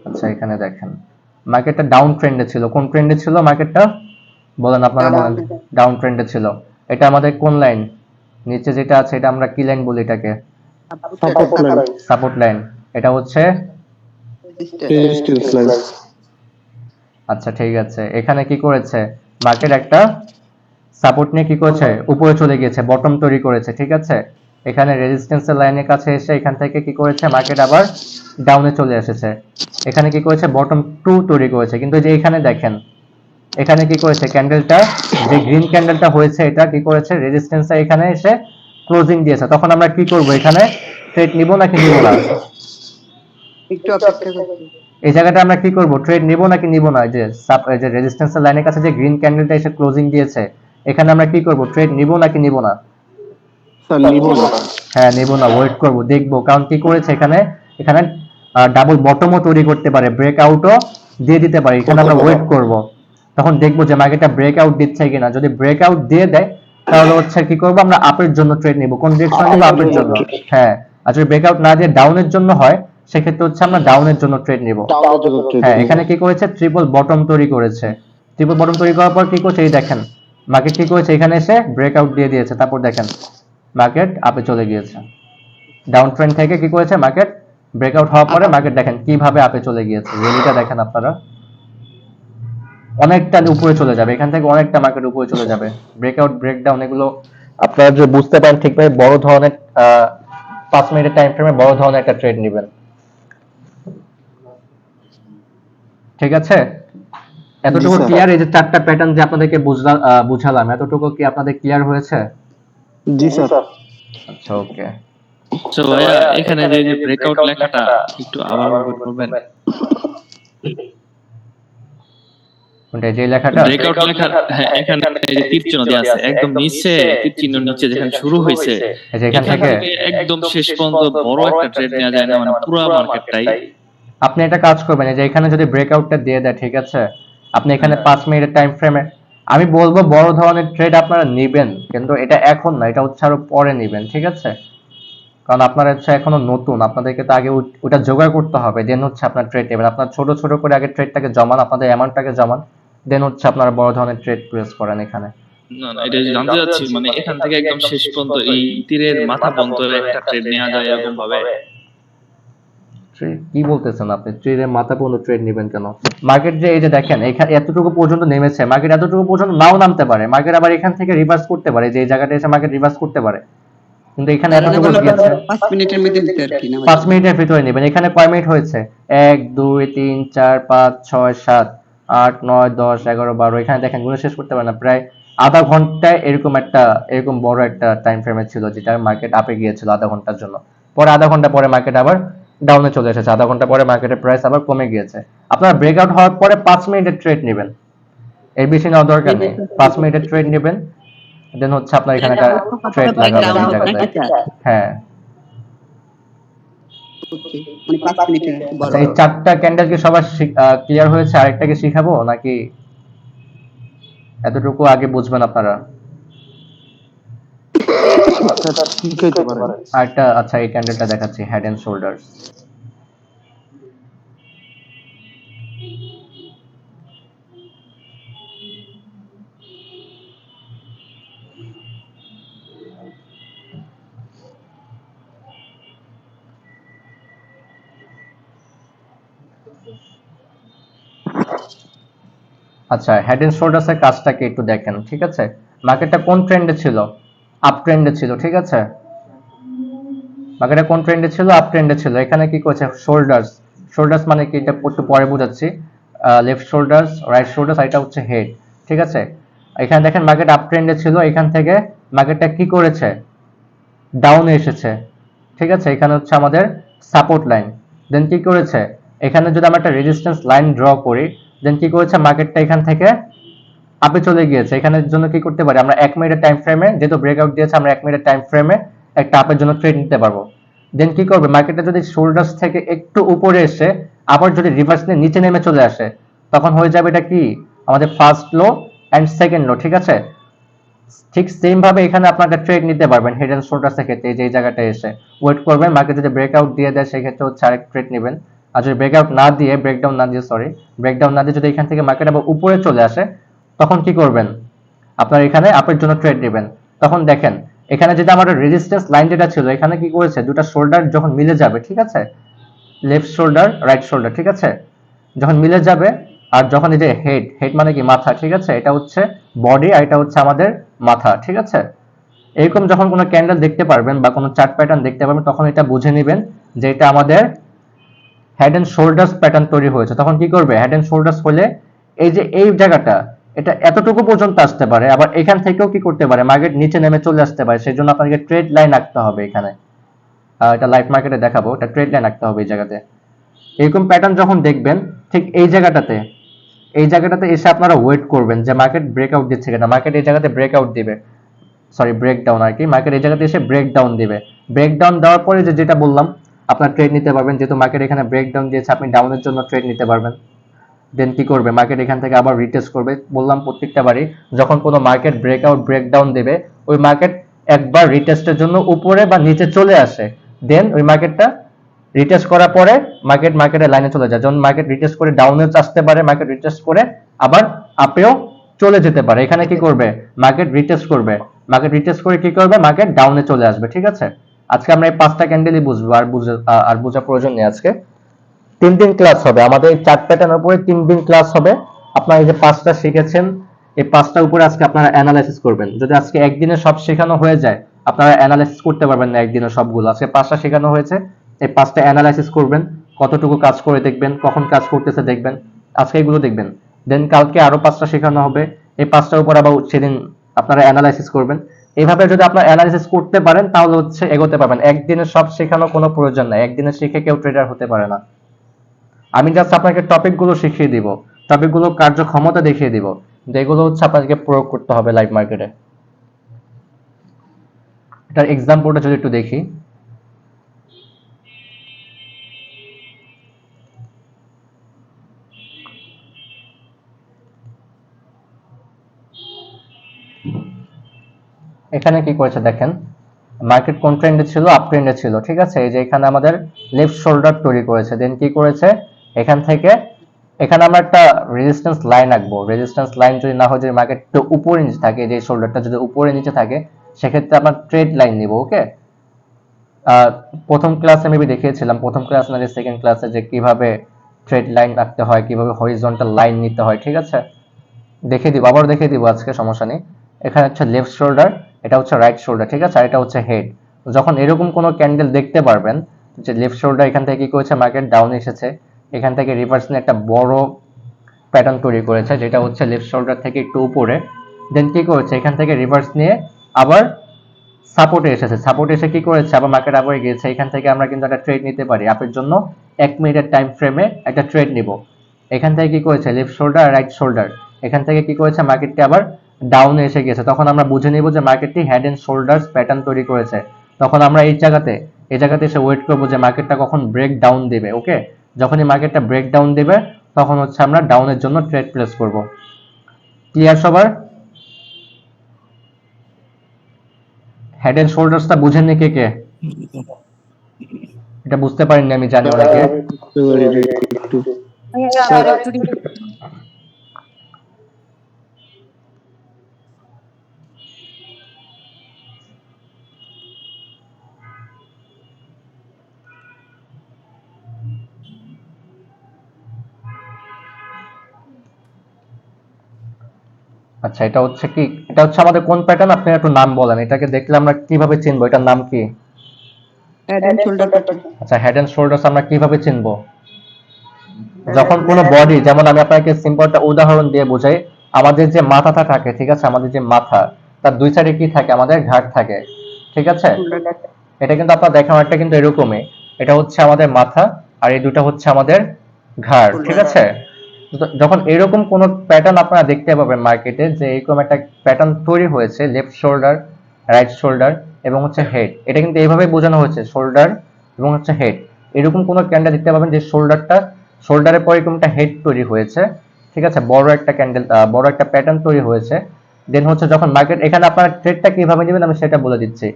আচ্ছা এখানে দেখেন মার্কেটটা ডাউন ট্রেন্ডে ছিল। কোন ট্রেন্ডে ছিল মার্কেটটা? বলেন, আপনারা বলেন। ডাউন ট্রেন্ডে ছিল। এটা আমাদের কোন লাইন? নিচে যেটা আছে এটা আমরা কি লাইন বলি? এটাকে সাপোর্ট লাইন। এটা হচ্ছে রেজিস্ট্যান্স লাইন। আচ্ছা ঠিক আছে, এখানে কি করেছে? মার্কেট একটা সাপোর্ট নিয়ে কি করেছে? উপরে চলে গিয়েছে, বটম তৈরি করেছে, ঠিক আছে? এখানে রেজিস্ট্যান্সের লাইনের কাছে এসে এখান থেকে কি করেছে? মার্কেট আবার ডাউনে চলে এসেছে, এখানে কি করেছে? বটম 2 তৈরি করেছে। কিন্তু যে এখানে দেখেন এখানে কি করেছে? ক্যান্ডেলটা যে গ্রিন ক্যান্ডেলটা হয়েছে এটা কি করেছে? রেজিস্ট্যান্সে এখানে এসে ক্লোজিং দিয়েছে। তখন আমরা কি করব? এখানে ট্রেড নিব নাকি নিব না? একটু অপেক্ষা করুন। এই জায়গাটা আমরা কি করব? ট্রেড নিব নাকি নিব না? যে রেজিস্ট্যান্সের লাইনের কাছে যে গ্রিন ক্যান্ডেলটা এসে ক্লোজিং দিয়েছে এখানে আমরা কি করব? ট্রেড নিব নাকি নিব না? স্যার নিব না। হ্যাঁ নিব না, ওয়েট করব, দেখবো। কারণ কি করেছে? এখানে এখানে ডাবল বটমও তৈরি করতে পারে, ব্রেকআউটও দিয়ে দিতে পারে। এখানে আমরা ওয়েট করব, তখন দেখবো যে মার্কেটটা ব্রেকআউট দিচ্ছে কিনা। যদি ব্রেকআউট দিয়ে দেয় তাহলে হচ্ছে কি করব? আমরা আপের জন্য ট্রেড নিব। কোন ডিরেকশনে নিব? আপের জন্য। হ্যাঁ, আর যদি ব্রেকআউট না দিয়ে ডাউনের জন্য হয় সেক্ষেত্রে হচ্ছে আমরা ডাউনের জন্য ট্রেড নিব। হ্যাঁ, এখানে কি করেছে? ট্রিপল বটম তৈরি করেছে। ট্রিপল বটম তৈরি করার পর কি করছে? এই দেখেন মার্কেট কি করেছে? এখানে এসে ব্রেকআউট দিয়ে দিয়েছে, তারপর দেখেন মার্কেট আপে চলে গিয়েছে। ডাউন ট্রেন্ড থেকে কি করেছে? মার্কেট ব্রেকআউট হওয়ার পরে মার্কেট দেখেন কিভাবে আপে চলে গিয়েছে। রেলিটা দেখেন আপনারা, অনেকটা উপরে চলে যাবে, এখান থেকে অনেকটা মার্কেট উপরে চলে যাবে। ব্রেকআউট ব্রেকডাউন এগুলো আপনারা যদি বুঝতে পারেন ঠিকভাবে বড় ধরনের 5 মিনিটের টাইম ফ্রেমে বড় ধরনের একটা ট্রেড নেবেন, ঠিক আছে? এতটুকু ক্লিয়ার? এই যে চারটা প্যাটার্ন যে আপনাদেরকে বুঝালাম এতটুকু কি আপনাদের ক্লিয়ার হয়েছে? জি স্যার। আচ্ছা ওকে। তো ভাইয়া এখানে যে ব্রেকআউট লেখাটা একটু আবার বলবেন? কোনটা যে লেখাটা? ব্রেকআউট লেখা, হ্যাঁ এখানে এই যে তীর চিহ্ন দেওয়া আছে একদম নিচে, তীর চিহ্ন নিচে যেখানে শুরু হয়েছে এই যে এখান এখান থেকে থেকে একদম শেষ পর্যন্ত বড় একটা ট্রেড নেওয়া যায় না, মানে পুরো মার্কেটটাই। আপনি একটা কাজ করবেন, এই যে এখানে যদি ব্রেকআউটটা দিয়ে দেয়, ঠিক আছে, আপনি এখানে হ্যাঁ। 5 মিনিটের টাইম ফ্রেমে, আমি বলবো বড় ধরনের ট্রেড আপনারা নেবেন, কিন্তু এটা এখন না, এটা হচ্ছে আরো পরে নেবেন, ঠিক আছে? কারণ আপনারা হচ্ছে এখনো নতুন, আপনাদেরকে তো আগে ওটা জোগাড় করতে হবে, দেন হচ্ছে আপনার ট্রেড নেবেন। আপনার ছোট ছোট করে আগে ট্রেডটাকে জমান, আপনাদের অ্যামাউন্টটাকে জমান, দেন হচ্ছে আপনারা বড় ধরনের ট্রেড প্রেস করেন এখানে। না না, এটা জানতে চাচ্ছি মানে এখান থেকে একদম শেষ পর্যন্ত এই তীরের মাথা পর্যন্ত একটা ট্রেড নেওয়া যায় এরকম ভাবে? কি বলতেছেন আপনি? ট্রেডের মাথা পর্যন্ত ট্রেড নেবেন কেন? মার্কেট যে এই যে দেখেন এখানে এতটুকু পর্যন্ত নেমেছে, মার্কেট এতটুকু পর্যন্ত নাও নামতে পারে, মার্কেট আবার এখান থেকে রিভার্স করতে পারে, যে এই জায়গাটা এসে মার্কেট রিভার্স করতে পারে, কিন্তু এখানে এতটুকু গিয়েছে। 5 মিনিটের মধ্যে নিতে আর কি না 5 মিনিটের ভিতরে নেবেন। এখানে কয় মিনিট হয়েছে? 1 2 3 4 5 6 7 8 9 10 11 12, এখানে দেখেন গুলো শেষ করতে পারে না, প্রায় আধা ঘন্টায় এরকম বড় একটা টাইম ফ্রেমে ছিল, যেটা মার্কেট আপে গিয়েছিল আধা ঘন্টার জন্য, পরে আধা ঘন্টা পরে মার্কেট আবার ডাউনে চলে এসেছে, আধা ঘন্টা পরে মার্কেটের প্রাইস আবার কমে গিয়েছে। আপনারা ব্রেকআউট হওয়ার পরে 5 মিনিটের ট্রেড নেবেন, এর বেশি নেওয়ার দরকার নেই। 5 মিনিটের ট্রেড নেবেন, দেন হচ্ছে আপনার এখানে একটা ট্রেড লাগাবেন এই জায়গাতে। হ্যাঁ, মানে 5 মিনিটের বড় আচ্ছা, এই 4টা ক্যান্ডেল কি সবার ক্লিয়ার হয়েছে? আরেকটা কি শিখাবো নাকি এতটুকু আগে বুঝবেন আপনারা? আরেকটা, আচ্ছা এই ক্যান্ডেলটা দেখাচ্ছি, হেড এন্ড শোল্ডার্স। আচ্ছা, হেড এন্ড শোল্ডার্স এর কাজটাকে একটু দেখেন, ঠিক আছে? মার্কেটটা কোন ট্রেন্ডে ছিল? আপ ট্রেন্ডে ছিল, ঠিক আছে? মার্কেটটা কোন ট্রেন্ডে ছিল? আপ ট্রেন্ডে ছিল। এখানে কি করছে? শোল্ডার্স। শোল্ডার্স মানে কি, এটা একটু পরে বোঝাচ্ছি। লেফট শোল্ডার্স, রাইট শোল্ডার্স, এটা হচ্ছে হেড, ঠিক আছে? এখানে দেখেন মার্কেট আপ ট্রেন্ডে ছিল, এখান থেকে মার্কেটটা কি করেছে? ডাউনে এসেছে, ঠিক আছে? এখানে হচ্ছে আমাদের সাপোর্ট লাইন, দেন কি করেছে? এখানে যদি আমরা একটা রেজিস্ট্যান্স লাইন ড্র করি, দেন কি করেছে? মার্কেটটা এখান থেকে আপে চলে গিয়েছে। এখানের জন্য কি করতে পারি আমরা? 1 মিনিটের টাইম ফ্রেমে, যেহেতু ব্রেকআউট দিয়েছে, আমরা 1 মিনিটের টাইম ফ্রেমে একটা আপের জন্য ট্রেড নিতে পারবো। দেন কি করবে? মার্কেটটা যদি শোল্ডার্স থেকে একটু উপরে এসে আবার যদি রিভার্স নিয়ে নিচে নেমে চলে আসে, তখন হয়ে যাবে এটা কি? আমাদের ফার্স্ট লো এন্ড সেকেন্ড লো, ঠিক আছে? ঠিক সেম ভাবে এখানে আপনাকে ট্রেড নিতে পারবেন হেড এন্ড শোল্ডার্স এর ক্ষেত্রে। এই জায়গাটা এসে ওয়েট করবেন, মার্কেট যদি ব্রেকআউট দিয়ে দেয় সেক্ষেত্রে হচ্ছে আরেক ট্রেড নেবেন। আর যদি ব্রেকআউট না দিয়ে, ব্রেকডাউন না দিয়ে যদি এখান থেকে মার্কেট আবার উপরে চলে আসে, তখন কি করবেন? আপনার এখানে আপের জন্য ট্রেড নেবেন। তখন দেখেন এখানে যেটা আমাদের রেজিস্ট্যান্স লাইন যেটা ছিল, এখানে কি করেছে? দুটো শোল্ডার যখন মিলে যাবে, ঠিক আছে? লেফট শোল্ডার, রাইট শোল্ডার, ঠিক আছে? যখন মিলে যাবে, আর যখন এই যে হেড মানে কি? মাথা, ঠিক আছে? এটা হচ্ছে বডি আর এটা হচ্ছে আমাদের মাথা, ঠিক আছে? এরকম যখন কোনো ক্যান্ডেল দেখতে পারবেন বা কোনো চার্ট প্যাটার্ন দেখতে পারবেন, তখন এটা বুঝে নেবেন যে এটা আমাদের হেড এন্ড শোল্ডার্স প্যাটার্ন তৈরি হয়েছে। তখন কি করবে? হেড এন্ড শোল্ডার্স হলে এই যে এই জায়গাটা, এটা এতটুকু পর্যন্ত আসতে পারে, আবার এখান থেকেও কি করতে পারে? মার্কেট নিচে নেমে চলে আসতে পারে। সেই জন্য আপনাকে ট্রেড লাইন আঁকতে হবে এখানে। এটা লাইভ মার্কেটে দেখাবো, এটা ট্রেড লাইন আঁকতে হবে এই জায়গাতে। এরকম প্যাটার্ন যখন দেখবেন, ঠিক এই জায়গাটাতে এসে আপনারা ওয়েট করবেন যে মার্কেট ব্রেকআউট দিচ্ছে কিনা। মার্কেট এই জায়গাতে ব্রেকআউট দিবে, সরি ব্রেকডাউন আর কি। মার্কেট এই জায়গাতে এসে ব্রেকডাউন দিবে। ব্রেকডাউন দেওয়ার পরে যেটা বললাম, আপনার ট্রেড নিতে পারবেন। যেহেতু মার্কেট এখানে ব্রেকডাউন দিয়েছে, আপনি ডাউনের জন্য ট্রেড নিতে পারবেন। দেন কি করবে? মার্কেট এখান থেকে আবার রিটেস্ট করবে। বললাম প্রত্যেকটা বারই যখন কোনো মার্কেট ব্রেকআউট ব্রেকডাউন দেবে, ওই মার্কেট একবার রিটেস্টের জন্য উপরে বা নিচে চলে আসে, দেন ওই মার্কেটটা রিটেস্ট করার পরে মার্কেটের লাইনে চলে যায়। যখন মার্কেট রিটেস্ট করে ডাউনে আসতে পারে, মার্কেট রিটেস্ট করে আবার আপেও চলে যেতে পারে। এখানে কি করবে? মার্কেট রিটেস্ট করবে, মার্কেট রিটেস্ট করে কি করবে? মার্কেট ডাউনে চলে আসবে, ঠিক আছে? আজকে আমরা এই 5টা ক্যান্ডেলই বুঝবো, আর বোঝা প্রয়োজন নেই। আজকে 3 দিন ক্লাস হবে আমাদের, এই চার্ট প্যাটার্নের উপরে 3 দিন ক্লাস হবে। আপনারা এই যে 5টা শিখেছেন, এই 5টার উপরে আজকে আপনারা অ্যানালাইসিস করবেন। যদি আজকে একদিনে সব শেখানো হয়ে যায়, আপনারা অ্যানালাইসিস করতে পারবেন না একদিনে সবগুলো। আজকে 5টা শেখানো হয়েছে, এই 5টা অ্যানালাইসিস করবেন, কতটুকু কাজ করে দেখবেন, কখন কাজ করতেছে দেখবেন, আজকে এগুলো দেখবেন। দেন কালকে আরো 5টা শেখানো হবে, এই 5টার উপর আবার সেদিন আপনারা অ্যানালাইসিস করবেন। এইভাবে যদি আপনারা অ্যানালাইসিস করতে পারেন, তাহলে হচ্ছে এগোতে পারবেন। একদিনে সব শেখানো কোনো প্রয়োজন নাই, একদিনে শিখে কেউ ট্রেডার হতে পারে না। আমি জাস্ট আপনাকে টপিকগুলো শিখিয়ে দিব, সবগুলো কার্যক্ষমতা দেখিয়ে দিব, যেগুলো হচ্ছে আপনাদেরকে প্রয়োগ করতে হবে লাইভ মার্কেটে। এটার এক্সাম্পলটা যদি একটু দেখি, এখানে কি করেছে দেখেন, মার্কেট কোন ট্রেন্ডে ছিল, আপ ট্রেন্ডে ছিল, ঠিক আছে। এই যে এখানে আমাদের লেফট শোল্ডার তৈরি করেছে, দেন কি করেছে এখান থেকে এখানে আমরা একটা রেজিস্ট্যান্স লাইন আঁকবো। রেজিস্ট্যান্স লাইন যদি না হয়, যদি মার্কেট উপরে নিচে থাকে, যে শোল্ডারটা যদি উপরে নিচে থাকে, সেক্ষেত্রে আমরা ট্রেড লাইন নিব। ওকে, প্রথম ক্লাসে মেবি দেখিয়েছিলাম, প্রথম ক্লাস না সেকেন্ড ক্লাসে, যে কিভাবে ট্রেড লাইন রাখতে হয়, কিভাবে হরিজন্টাল লাইন নিতে হয়, ঠিক আছে। দেখিয়ে দিব, আবার দেখিয়ে দিব আজকে, সমস্যা নেই। এখানে হচ্ছে লেফট শোল্ডার, এটা হচ্ছে রাইট শোল্ডার, ঠিক আছে, আর এটা হচ্ছে হেড। যখন এরকম কোনো ক্যান্ডেল দেখতে পারবেন যে লেফট শোল্ডার এখান থেকে কি করেছে, মার্কেট ডাউন এসেছে, এখান থেকে রিভার্স নিয়ে একটা বড় প্যাটার্ন তৈরি করেছে, যেটা হচ্ছে লেফট শোল্ডার থেকে একটু উপরে, দেন কি করেছে এখান থেকে রিভার্স নিয়ে আবার সাপোর্টে এসেছে, সাপোর্টে এসে কি করেছে আবার মার্কেট আবার গিয়েছে। এখান থেকে আমরা কিন্তু একটা ট্রেড নিতে পারি, আপের জন্য 1 মিনিটের টাইম ফ্রেমে একটা ট্রেড নিব। এখান থেকে কি করেছে লেফট শোল্ডার রাইট শোল্ডার, এখান থেকে কি করেছে মার্কেটটি আবার ডাউনে এসে গেছে, তখন আমরা বুঝে নিব যে মার্কেটটি হেড এন্ড শোল্ডার্স প্যাটার্ন তৈরি করেছে। তখন আমরা এই জায়গাতে এসে ওয়েট করবো যে মার্কেটটা কখন ব্রেক ডাউন দেবে। ওকে, যখনই মার্কেটটা ব্রেক ডাউন দেবে, তখন হচ্ছে আমরা ডাউনের জন্য ট্রেড প্লেস করব। ক্লিয়ার সবার? হেড এন্ড শোল্ডার্সটা বুঝেননি কে কে? এটা বুঝতে পারেননি আমি জানি অনেকে। বুঝতে পারি নাই একটু। আবার একটু আচ্ছা, এটা হচ্ছে কি, এটা হচ্ছে আমাদের কোন প্যাটার্ন, আপনি একটু নাম বলেন, এটাকে দেখলে আমরা কিভাবে চিনবো, এটার নাম কি? Head and shoulder pattern. আচ্ছা, হেড এন্ড শোল্ডার্স আমরা কিভাবে চিনবো? যখন কোনো বডি, যেমন আমি আপনাকে সিম্পল একটা উদাহরণ দিয়ে বোঝাই, আমাদের যে মাথাটা থাকে, ঠিক আছে, আমাদের যে মাথা, তার দুই সাইডে কি থাকে, আমাদের ঘাড় থাকে, ঠিক আছে। এটা কিন্তু আপনার দেখেন একটা কিন্তু এরকমই, এটা হচ্ছে আমাদের মাথা, আর এই দুটো হচ্ছে আমাদের ঘাড়, ঠিক আছে। যখন এরকম কোন প্যাটার্ন আপনারা দেখতে পাবেন মার্কেটে, যে এরকম একটা প্যাটার্ন তৈরি হয়েছে, লেফট শোল্ডার রাইট শোল্ডার এবং হচ্ছে হেড, এটা কিন্তু এইভাবে বোঝানো হয়েছে, শোল্ডার এবং হচ্ছে হেড। এরকম কোন ক্যান্ডেল দেখতে পাবেন যে শোল্ডারের পরে এরকম একটা হেড তৈরি হয়েছে, ঠিক আছে, বড় একটা ক্যান্ডেল, বড় একটা প্যাটার্ন তৈরি হয়েছে। দেন হচ্ছে যখন মার্কেট, এখানে আপনারা ট্রেডটা কিভাবে নেবেন আমি সেটা বলে দিচ্ছি।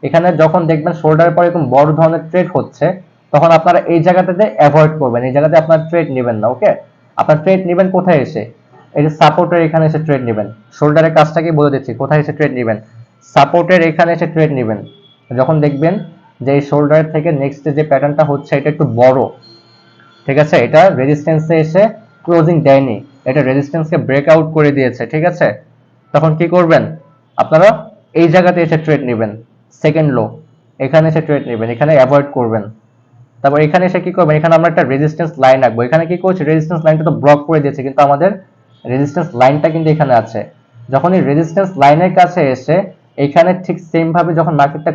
এখানে যখন দেখবেন শোল্ডারের পরে এরকম বড় ধরনের ট্রেড হচ্ছে, তখন আপনারা এই জায়গাটাতে অ্যাভয়েড করবেন, এই জায়গাতে আপনারা ট্রেড নেবেন না। ওকে, আপনার ট্রেড নেবেন কোথায় এসে, এই যে সাপোর্টের এখানে এসে ট্রেড নেবেন। শোল্ডারের কাজটা কি বলে দিচ্ছি, কোথায় এসে ট্রেড নেবেন, সাপোর্টের এখানে এসে ট্রেড নেবেন। যখন দেখবেন যে এই শোল্ডার থেকে নেক্সট যে প্যাটার্নটা হচ্ছে এটা একটু বড়, ঠিক আছে, এটা রেজিস্ট্যান্সে এসে ক্লোজিং দেয়নি, এটা রেজিস্ট্যান্সকে ব্রেকআউট করে দিয়েছে, ঠিক আছে, তখন কি করবেন আপনারা এই জায়গাতে এসে ট্রেড নেবেন, সেকেন্ড লো, এখানে এসে ট্রেড নেবেন, এখানে অ্যাভয়েড করবেন। তারপর এখানে এসে কি করবেন, এখানে আমরা একটা রেজিস্ট্যান্স লাইন রাখবো, এখানে কি করছি রেজিস্ট্যান্স লাইনটা তো ব্লক করে দিয়েছে, কিন্তু আমাদের রেজিস্ট্যান্স লাইনটা কিন্তু এখানে আছে। যখন এই রেজিস্ট্যান্স লাইনের কাছে এসে এখানে ঠিক সেম ভাবে যখন মার্কেটটা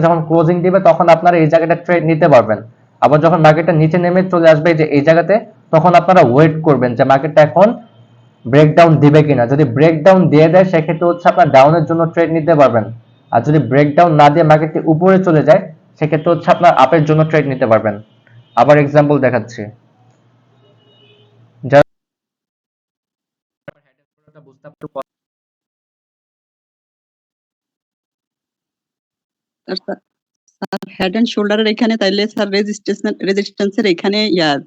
যখন ক্লোজিং দিবে, তখন আপনারা এই জায়গাটা ট্রেড নিতে পারবেন। আবার যখন মার্কেটটা নিচে নেমে চলে আসবে যে এই জায়গাতে, তখন আপনারা ওয়েট করবেন যে মার্কেটটা এখন ব্রেকডাউন দিবে কিনা। যদি ব্রেকডাউন দিয়ে দেয়, সেক্ষেত্রে হচ্ছে আপনার ডাউনের জন্য ট্রেড নিতে পারবেন। আর যদি ব্রেকডাউন না দিয়ে মার্কেটটি উপরে চলে যায়, সেক্ষেত্রে হচ্ছে আপনার আপের জন্য ট্রেড নিতে পারবেন। আবার এক্সাম্পল দেখাচ্ছি, যারা বুঝতে হেড এন্ড শোল্ডারের এখানে তাইলে স্যার রেজিস্ট্যান্সের এখানে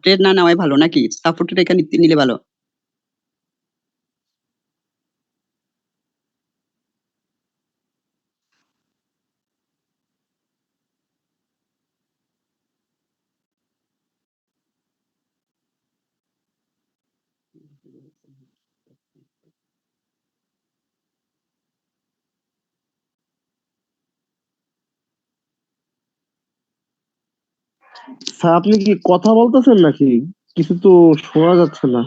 ট্রেড না নেওয়াই ভালো নাকি সাপোর্টের এখানে নিলে ভালো? স্যার আপনি কি কথা বলতেছেন নাকি? কিছু তো শোনা যাচ্ছে না।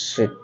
শিট।